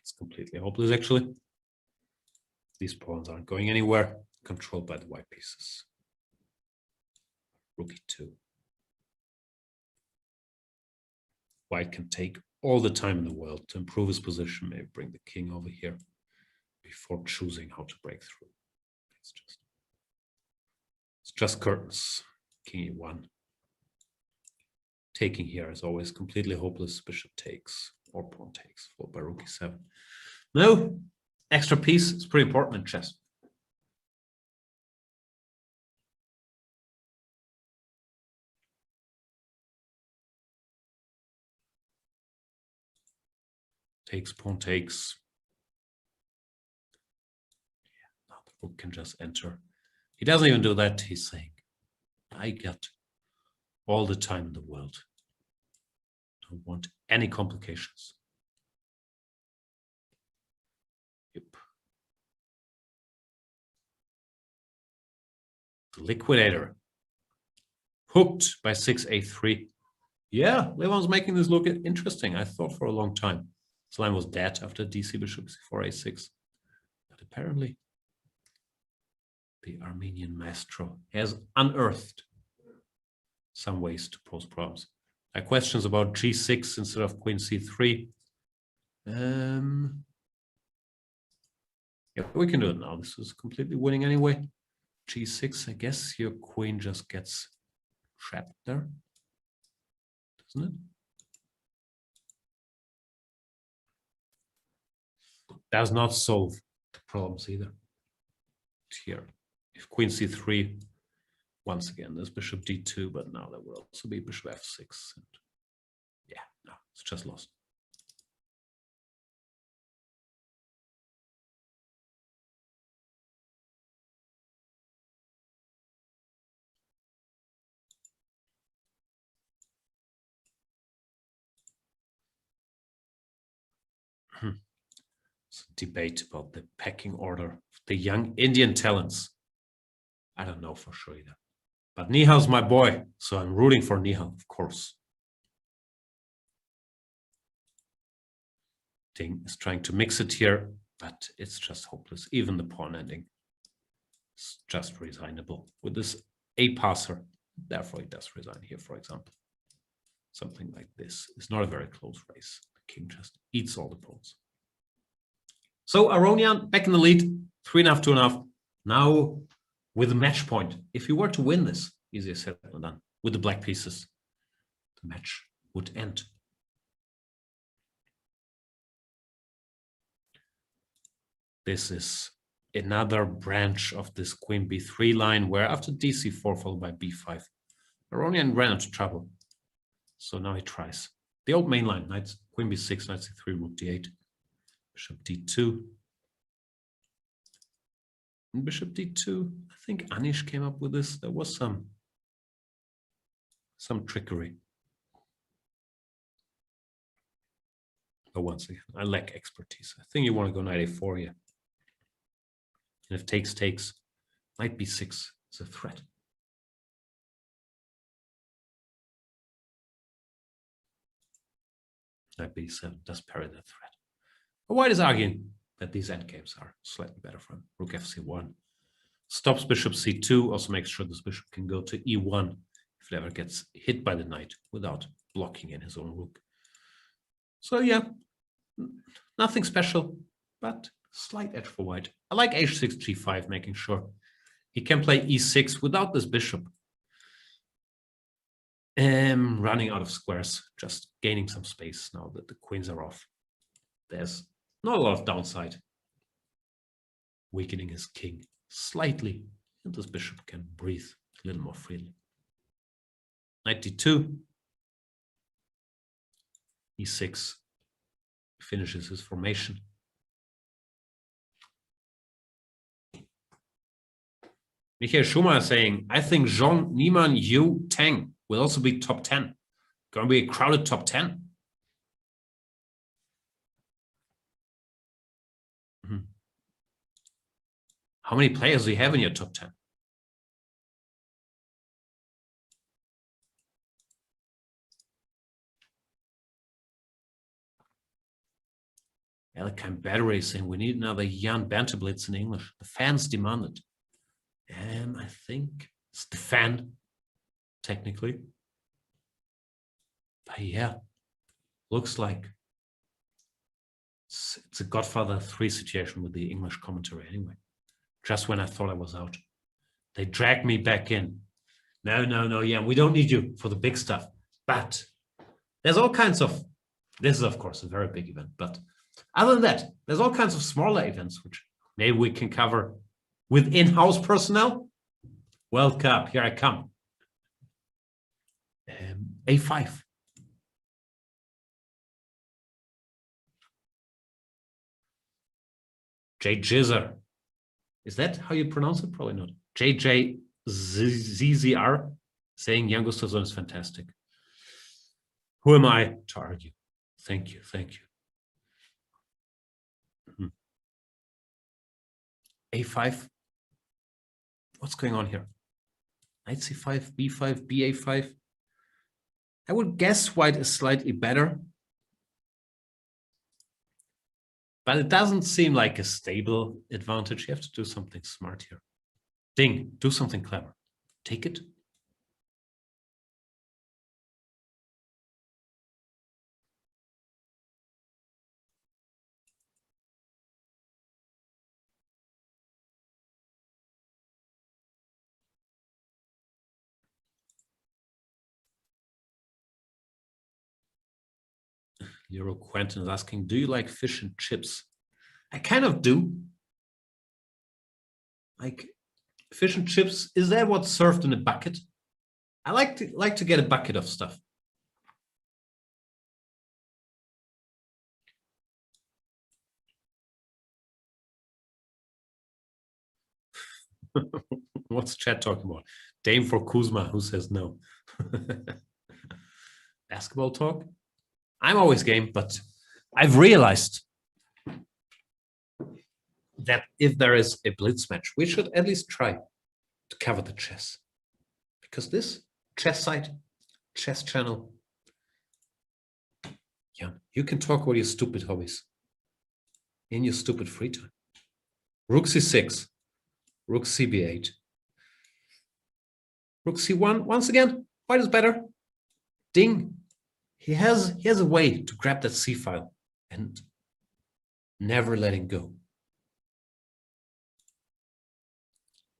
S2: it's completely hopeless, actually. These pawns aren't going anywhere. Controlled by the white pieces. Rook e2. White can take all the time in the world to improve his position, maybe bring the king over here before choosing how to break through. It's just curtains. King e1. Taking here is always completely hopeless. Bishop takes or pawn takes, followed by rook e7. No, extra piece is pretty important in chess. Takes, pawn takes. Yeah, now the rook can just enter. He doesn't even do that. He's saying, I got all the time in the world. Don't want any complications. Yep. The liquidator. Hooked by 6a3. Yeah, Levon's making this look interesting. I thought for a long time. This line was dead after DC bishop c4 a6. But apparently the Armenian maestro has unearthed some ways to pose problems. I have questions about g6 instead of queen c3. Yeah, we can do it now. This is completely winning anyway. g6, I guess your queen just gets trapped there, doesn't it? does not solve the problems either. Here, if queen c3, once again, there's bishop d2, but now there will also be bishop f6. And yeah, no, it's just lost. It's a debate about the pecking order of the young Indian talents. I don't know for sure either. But Nihal's my boy, so I'm rooting for Nihal, of course. Ding is trying to mix it here, but it's just hopeless. Even the pawn ending is just resignable with this A passer. Therefore, he does resign here, for example. Something like this is not a very close race. The king just eats all the pawns. So Aronian back in the lead, 3.5, 2.5. Now with a match point. If you were to win this, easier said than done, with the black pieces, the match would end. This is another branch of this queen b3 line where after dc4 followed by b5, Aronian ran into trouble. So now he tries. The old main line, knight, queen b6, knight c3, rook d8, bishop d2. And bishop d2, I think Anish came up with this. There was some trickery. But once again, I lack expertise. I think you want to go knight a4 here. And if takes, knight b6 is a threat. Knight b7 does parry that threat. But white is arguing that these endgames are slightly better for him. Rook fc1 stops bishop c2, also makes sure this bishop can go to e1 if it ever gets hit by the knight without blocking in his own rook. So yeah, nothing special, but slight edge for white. I like h6, g5, making sure he can play e6 without this bishop. Running out of squares, just gaining some space now that the queens are off. There's not a lot of downside. Weakening his king slightly, and this bishop can breathe a little more freely. Knight d2. e6 finishes his formation. Michael Schumacher saying, I think Zhong, Niemann, Yu, Tang will also be top 10. Going to be a crowded top 10. How many players do you have in your top 10? Elkheim Battery saying we need another Jan Banterblitz in English. The fans demand it. I think it's the fan, technically. But yeah, looks like it's a Godfather 3 situation with the English commentary anyway. Just when I thought I was out, they dragged me back in. No, yeah, we don't need you for the big stuff. But there's all kinds of, this is of course a very big event, but other than that, there's all kinds of smaller events which maybe we can cover with in-house personnel. World Cup, here I come. A5. J Jizzer. Is that how you pronounce it? Probably not. JJZZR saying Jan Gustafsson is fantastic. Who am I to argue? Thank you, thank you. A5. What's going on here? Knight c5, b5, ba5. I would guess white is slightly better. But it doesn't seem like a stable advantage. You have to do something smart here. Ding, do something clever. Take it. Euro Quentin is asking, do you like fish and chips? I kind of do. Like fish and chips, is that what's served in a bucket? I like to get a bucket of stuff. What's chat talking about? Dame for Kuzma, who says no. Basketball talk? I'm always game, but I've realized that if there is a blitz match, we should at least try to cover the chess. Because this chess site, chess channel, yeah, you can talk about your stupid hobbies in your stupid free time. Rook c6, rook cb8, rook c1. Once again, white is better. Ding. He has a way to grab that c file and never letting go.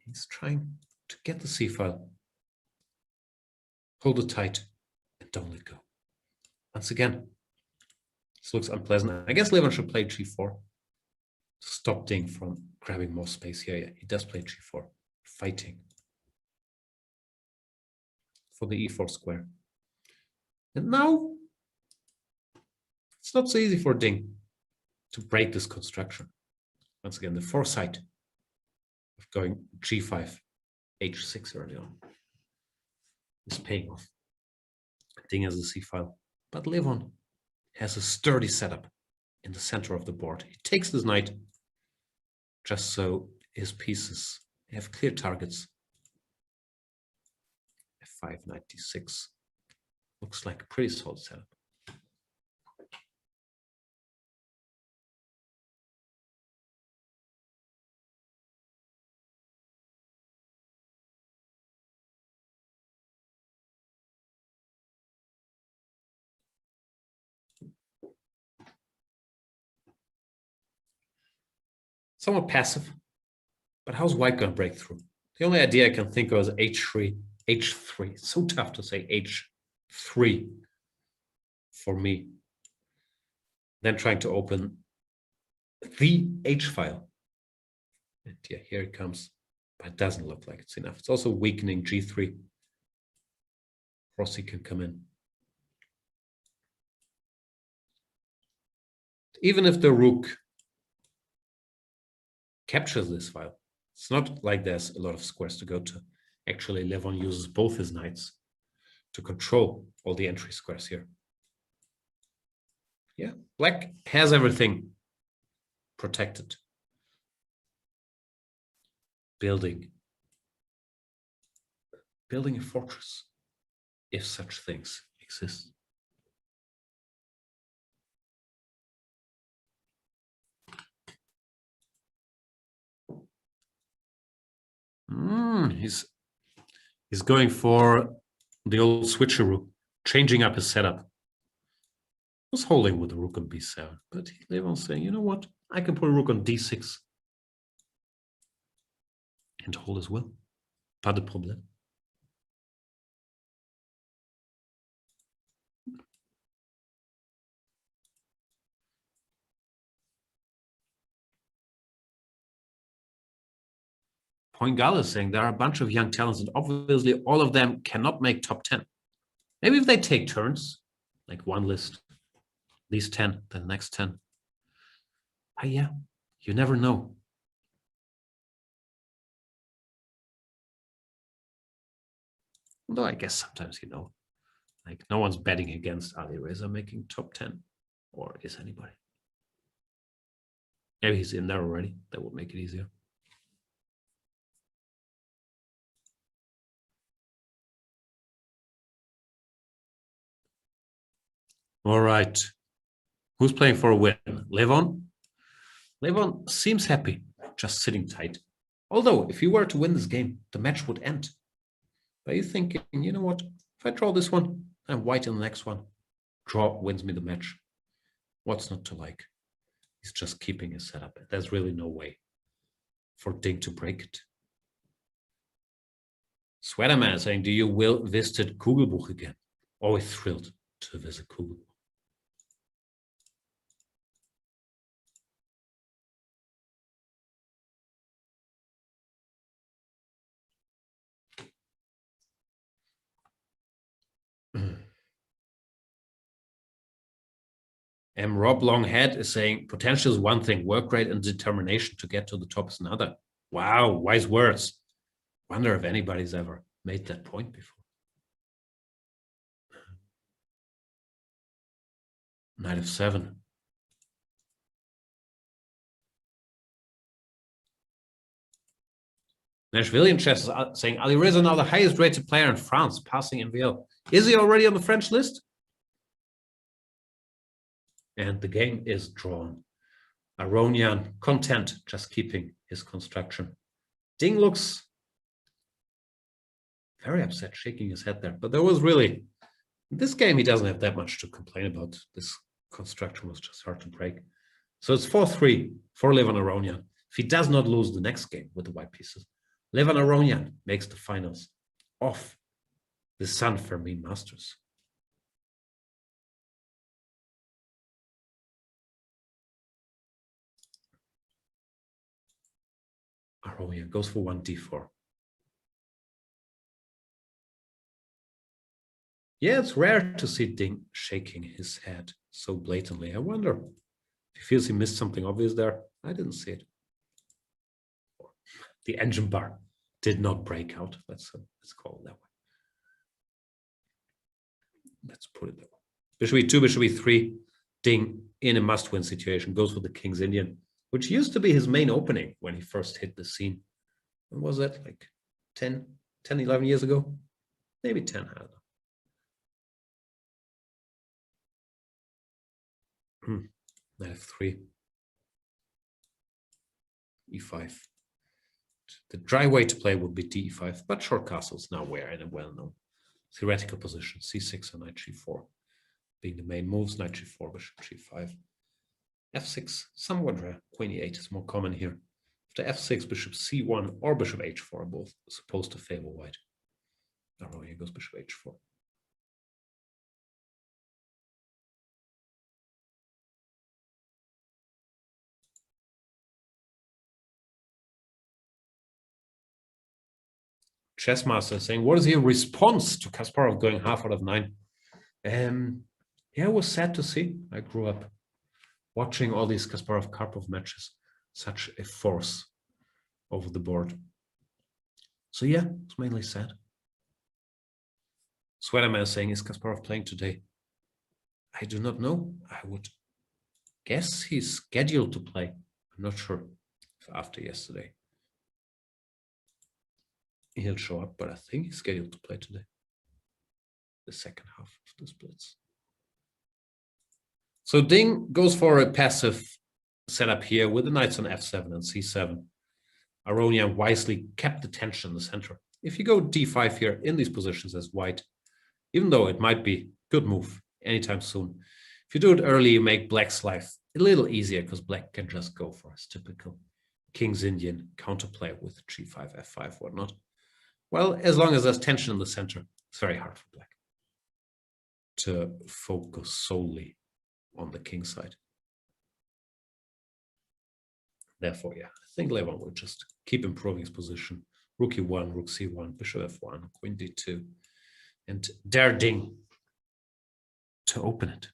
S2: He's trying to get the c file. Hold it tight and don't let go. Once again, this looks unpleasant. I guess Levon should play g4 to stop Ding from grabbing more space here. Yeah, he does play g4, fighting for the e4 square. And now it's not so easy for Ding to break this construction. Once again, the foresight of going g5, h6 early on is paying off. Ding has a c file, but Levon has a sturdy setup in the center of the board. He takes this knight just so his pieces have clear targets. f5, knight d6 looks like a pretty solid setup. Somewhat passive, but how's white going to break through? The only idea I can think of is h3, h3. It's so tough to say h3 for me. Then trying to open the h file. And yeah, here it comes, but it doesn't look like it's enough. It's also weakening g3. Rossi can come in. Even if the rook captures this file, it's not like there's a lot of squares to go to. Actually, Levon uses both his knights to control all the entry squares here. Yeah, black has everything protected. Building a fortress, if such things exist. He's going for the old switcheroo, changing up his setup. Was holding with the rook on b7, but Levon's saying, you know what? I can put a rook on d6 and hold as well. Pas de problème. Poingal is saying there are a bunch of young talents, and obviously all of them cannot make top 10. Maybe if they take turns, like one list, these 10, then the next 10. But yeah, you never know. Although I guess sometimes, you know, like no one's betting against Ali Reza making top 10, or is anybody? Maybe he's in there already. That would make it easier. All right. Who's playing for a win? Levon? Levon seems happy, just sitting tight. Although, if he were to win this game, the match would end. But you're thinking, you know what? If I draw this one, I'm white in the next one. Draw wins me the match. What's not to like? He's just keeping his setup. There's really no way for Ding to break it. Sweaterman saying, do you will visit Kugelbuch again? Always thrilled to visit Kugelbuch. Rob Longhead is saying potential is one thing, work rate and determination to get to the top is another. Wow, wise words. Wonder if anybody's ever made that point before. Knight of 7. Nashvillian chess is saying Ali Reza now the highest rated player in France, passing MVL. Is he already on the French list? And the game is drawn. Aronian content, just keeping his construction. Ding looks very upset, shaking his head there. But there was really, in this game, he doesn't have that much to complain about. This construction was just hard to break. So it's 4-3 for Levon Aronian. If he does not lose the next game with the white pieces, Levon Aronian makes the finals of the San Fermin Masters. Aronian goes for 1d4. Yeah, it's rare to see Ding shaking his head so blatantly. I wonder if he feels he missed something obvious there. I didn't see it. The engine bar did not break out. Let's call it that way. Let's put it that way. Bishop e2, bishop e3. Ding, in a must-win situation, goes for the King's Indian, which used to be his main opening when he first hit the scene. When was that? Like 10, 11 years ago? Maybe 10, I don't know. Knight f3. e5. The dry way to play would be d5, but short castles now we're in a well-known theoretical position. c6 and knight g4 being the main moves. Knight g4, bishop g5. f6, somewhat rare. Queen e8 is more common here. After f6, bishop c1 or bishop h4 are both supposed to favor white. Oh, here goes bishop h4. Chessmaster saying, what is your response to Kasparov going half out of 9? Yeah, it was sad to see. I grew up watching all these Kasparov-Karpov matches. Such a force over the board. So yeah, it's mainly sad. Sweaterman is saying, is Kasparov playing today? I do not know. I would guess he's scheduled to play. I'm not sure if after yesterday he'll show up, but I think he's scheduled to play today. The second half of the splits. So Ding goes for a passive setup here with the knights on f7 and c7. Aronian wisely kept the tension in the center. If you go d5 here in these positions as white, even though it might be good move anytime soon, if you do it early, you make black's life a little easier because black can just go for his typical King's Indian counterplay with g5, f5, whatnot. Well, as long as there's tension in the center, it's very hard for black to focus solely on the king side. Therefore, yeah, I think Levon will just keep improving his position. Rook e1, rook c1, bishop f1, queen d2, and dare Ding to open it.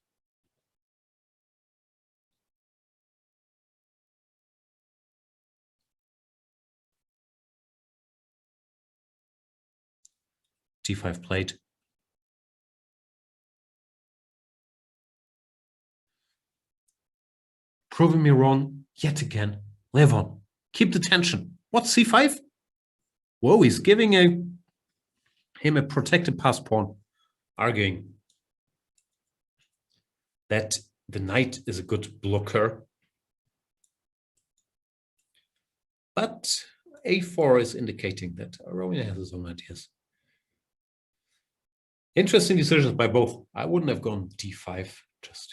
S2: d5 played. Proving me wrong yet again. Levon, keep the tension. What, c5? Whoa, he's giving him a protected pass pawn, arguing that the knight is a good blocker. But a4 is indicating that Aronian has his own ideas. Interesting decisions by both. I wouldn't have gone d5, just,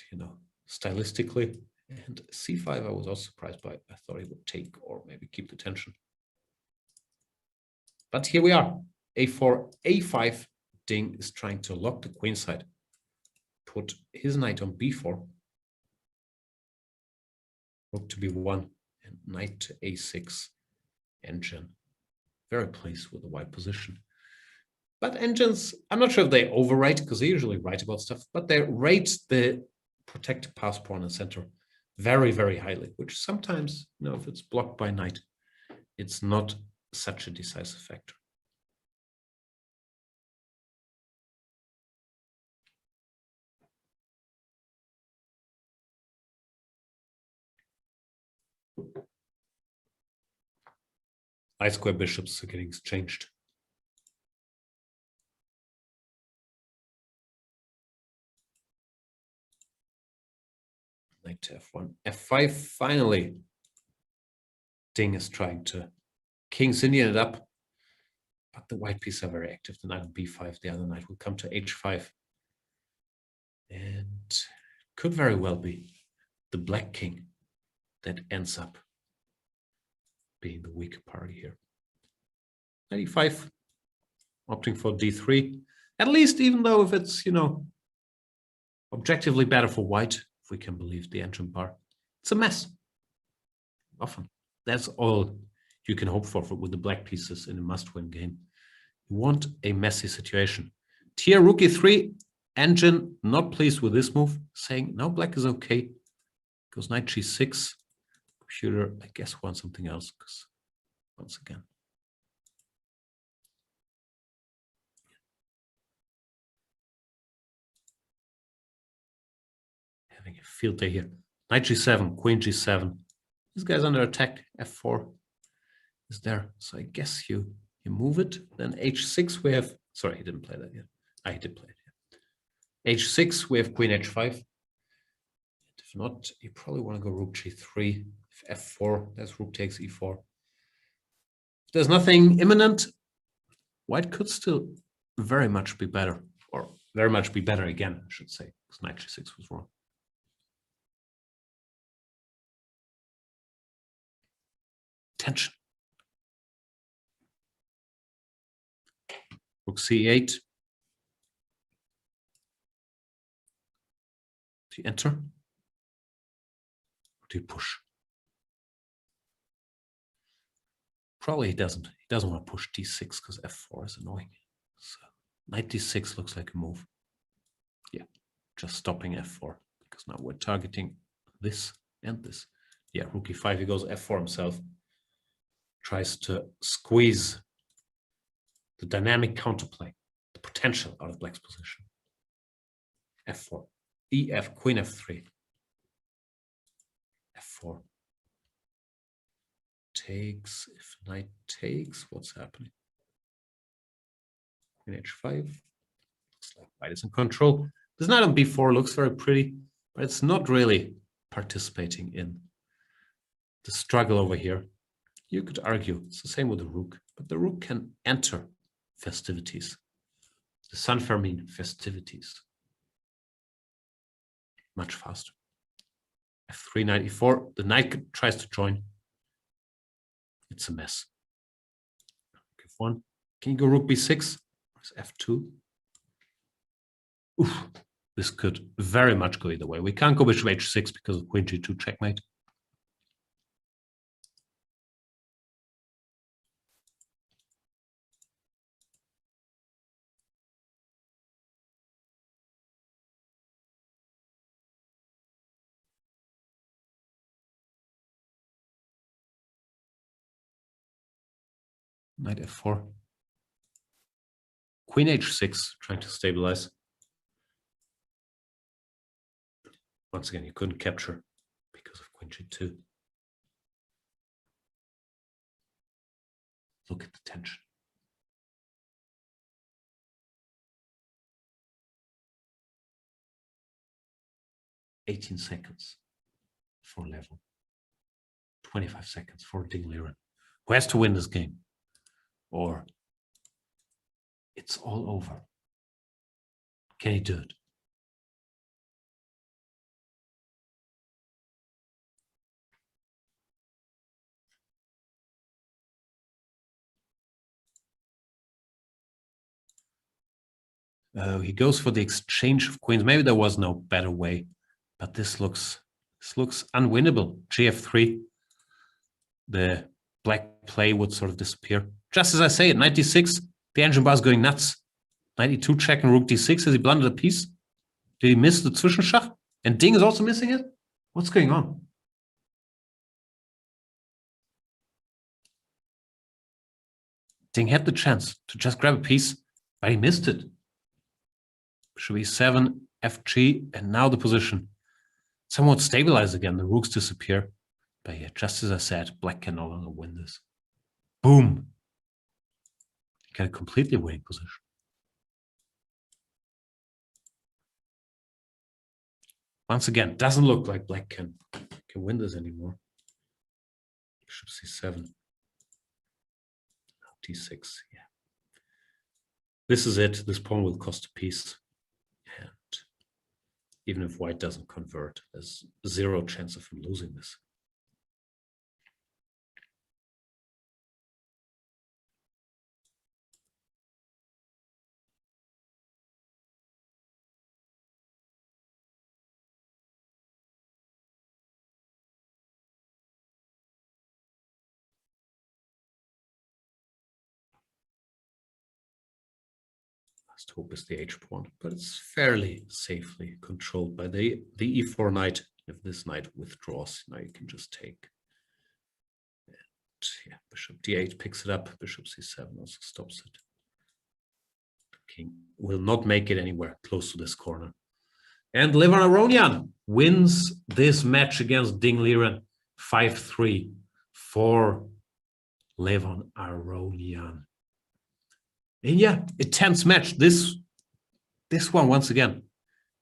S2: stylistically. And c5, I was also surprised by. I thought he would take or maybe keep the tension. But here we are. a4, a5. Ding is trying to lock the queen side. Put his knight on b4. Rook to b1 and knight to a6. Engine. Very pleased with the white position. But engines, I'm not sure if they overwrite, because they usually write about stuff, but they rate the protect pass pawn and center very, very highly, which sometimes, if it's blocked by knight, it's not such a decisive factor. I-square bishops are getting exchanged. Knight to f1, f5. Finally, Ding is trying to King's Indian it up, but the white pieces are very active. The knight on b5, the other knight will come to h5, and could very well be the black king that ends up being the weaker party here. Knight e5, opting for d3. At least, even though if it's, objectively better for white, if we can believe the engine bar, it's a mess. Often. That's all you can hope for with the black pieces in a must-win game. You want a messy situation. Tier rook e3, engine not pleased with this move, saying, no, black is okay. Goes knight g6. Computer, I guess, wants something else, because once again, having a field day here. Knight g7, queen g7. This guy's under attack. f4 is there. So I guess you move it. Then h6 we have, sorry, he didn't play that yet. I did play it yet. h6 we have queen h5. If not, you probably want to go rook g3. If f4, that's rook takes e4. If there's nothing imminent, white could still very much be better, or very much be better again, I should say, because knight g6 was wrong. Tension. Rook c8. Do you enter? Or do you push? Probably he doesn't. He doesn't want to push d6 because f4 is annoying. So knight d6 looks like a move. Yeah, just stopping f4 because now we're targeting this and this. Yeah, rook e5, he goes f4 himself. Tries to squeeze the dynamic counterplay, the potential out of black's position. f4, ef, queen f3, f4. Takes, if knight takes, what's happening? Queen h5. Looks like white is in control. This knight on b4 looks very pretty, but it's not really participating in the struggle over here. You could argue it's the same with the rook, but the rook can enter festivities, the San Fermin festivities, much faster. f3, knight e4, the knight tries to join. It's a mess. f1, can you go rook b6? Where's f2? Oof, this could very much go either way. We can't go bishop h6 because of queen g2 checkmate. Knight f4. Queen h6, trying to stabilize. Once again, you couldn't capture because of queen g2. Look at the tension. "18 seconds for Levon. 25 seconds for Ding Liren, who has to win this game, or it's all over. Can he do it? He goes for the exchange of queens. Maybe there was no better way, but this looks unwinnable. gf3, the black play would sort of disappear. Just as I say, at knight d6, the engine bar is going nuts. Knight e2 check and rook d6. Has he blundered a piece? Did he miss the Zwischenschach? And Ding is also missing it? What's going on? Ding had the chance to just grab a piece, but he missed it. Should be 7, FG, and now the position. Somewhat stabilize again, the rooks disappear. But yeah, just as I said, black can no longer win this. Boom! You get a completely winning position. Once again, doesn't look like black can win this anymore. Bishop C7. D6, yeah. This is it. This pawn will cost a piece. And even if white doesn't convert, there's 0 chance of him losing this. Last hope is the H pawn, but it's fairly safely controlled by the E4 knight. If this knight withdraws, now you can just take. And yeah, bishop D8 picks it up. Bishop C7 also stops it. The king will not make it anywhere close to this corner. And Levon Aronian wins this match against Ding Liren 5-3 for Levon Aronian. And yeah, a tense match. This one, once again,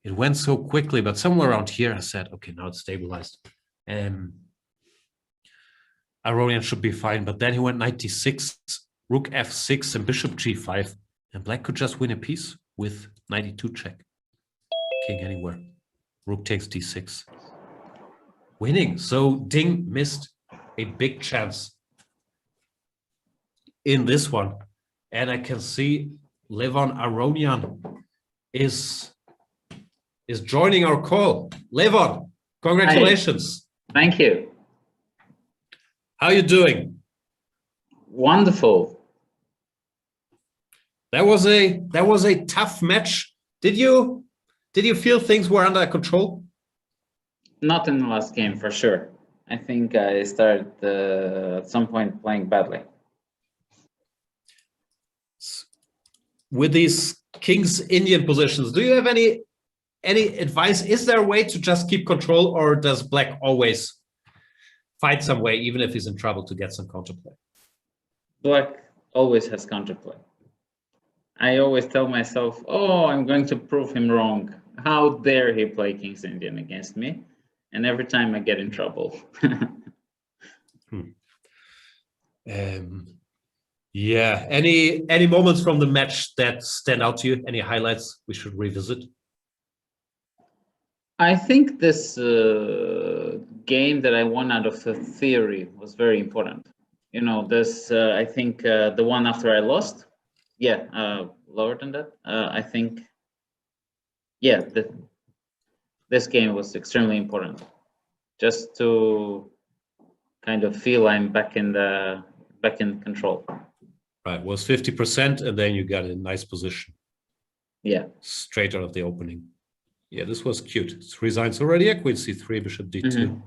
S2: it went so quickly, but somewhere around here I said, okay, now it's stabilized. Aronian should be fine, but then he went 96, rook f6 and bishop g5, and black could just win a piece with 92 check. King anywhere. Rook takes d6. Winning. So Ding missed a big chance in this one. And I can see Levon Aronian is joining our call. Levon, congratulations.
S3: Hi. Thank you.
S2: How are you doing?
S3: Wonderful.
S2: That was a tough match. Did you feel things were under control?
S3: Not in the last game, for sure. I think I started at some point playing badly.
S2: With these King's Indian positions, do you have any advice? Is there a way to just keep control, or does black always find some way, even if he's in trouble, to get some counterplay?
S3: Black always has counterplay. I always tell myself, oh, I'm going to prove him wrong. How dare he play King's Indian against me? And every time I get in trouble.
S2: Yeah. Any moments from the match that stand out to you? Any highlights we should revisit?
S3: I think this game that I won out of the theory was very important. You know, this, I think the one after I lost, yeah, lower than that. I think, yeah, this game was extremely important. Just to kind of feel I'm back in control.
S2: Right, was 50%, and then you got a nice position.
S3: Yeah. Straight
S2: out of the opening. Yeah, this was cute. 3 signs already. Yeah, queen c3, bishop d2,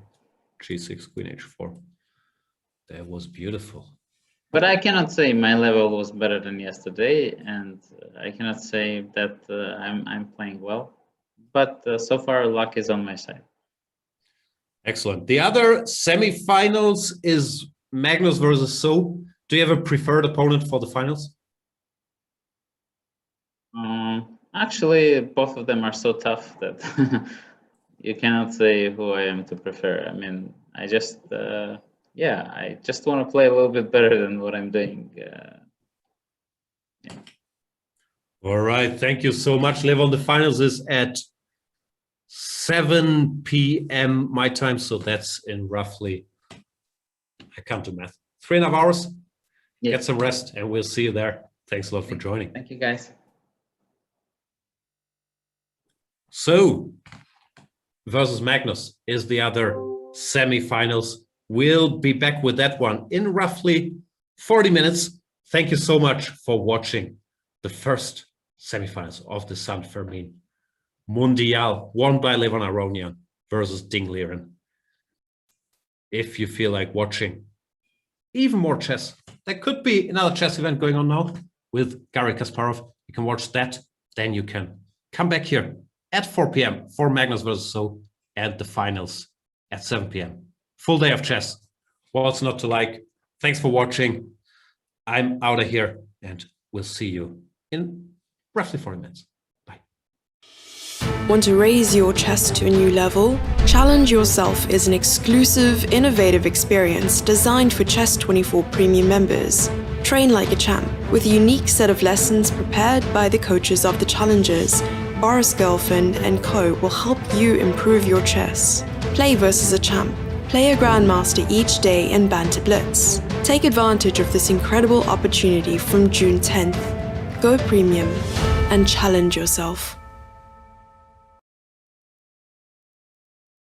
S2: g6, queen h4. That was beautiful.
S3: But I cannot say my level was better than yesterday, and I cannot say that I'm playing well. But so far, luck is on my side.
S2: Excellent. The other semifinals is Magnus versus So. Do you have a preferred opponent for the finals?
S3: Actually, both of them are so tough that you cannot say who I am to prefer. I mean, I just, yeah, I just want to play a little bit better than what I'm doing. Yeah.
S2: All right. Thank you so much, Levon. The finals is at 7 p.m. my time. So that's in roughly, I can't do math, 3.5 hours. Yeah. Get some rest, and we'll see you there. Thanks a lot for joining.
S3: Thank you, guys.
S2: So, versus Magnus is the other semifinals. We'll be back with that one in roughly 40 minutes. Thank you so much for watching the first semifinals of the Fermin Mundial, won by Levon Aronian versus Liren. If you feel like watching even more chess, there could be another chess event going on now with Garry Kasparov. You can watch that. Then you can come back here at 4 p.m. for Magnus versus So and the finals at 7 p.m. Full day of chess. What's not to like? Thanks for watching. I'm out of here and we'll see you in roughly 40 minutes. Bye.
S1: Want to raise your chess to a new level? Challenge Yourself is an exclusive, innovative experience designed for Chess24 Premium members. Train like a champ with a unique set of lessons prepared by the coaches of the challengers. Boris Gelfand and Co. will help you improve your chess. Play versus a champ. Play a grandmaster each day in Banter Blitz. Take advantage of this incredible opportunity from June 10th. Go premium and challenge yourself.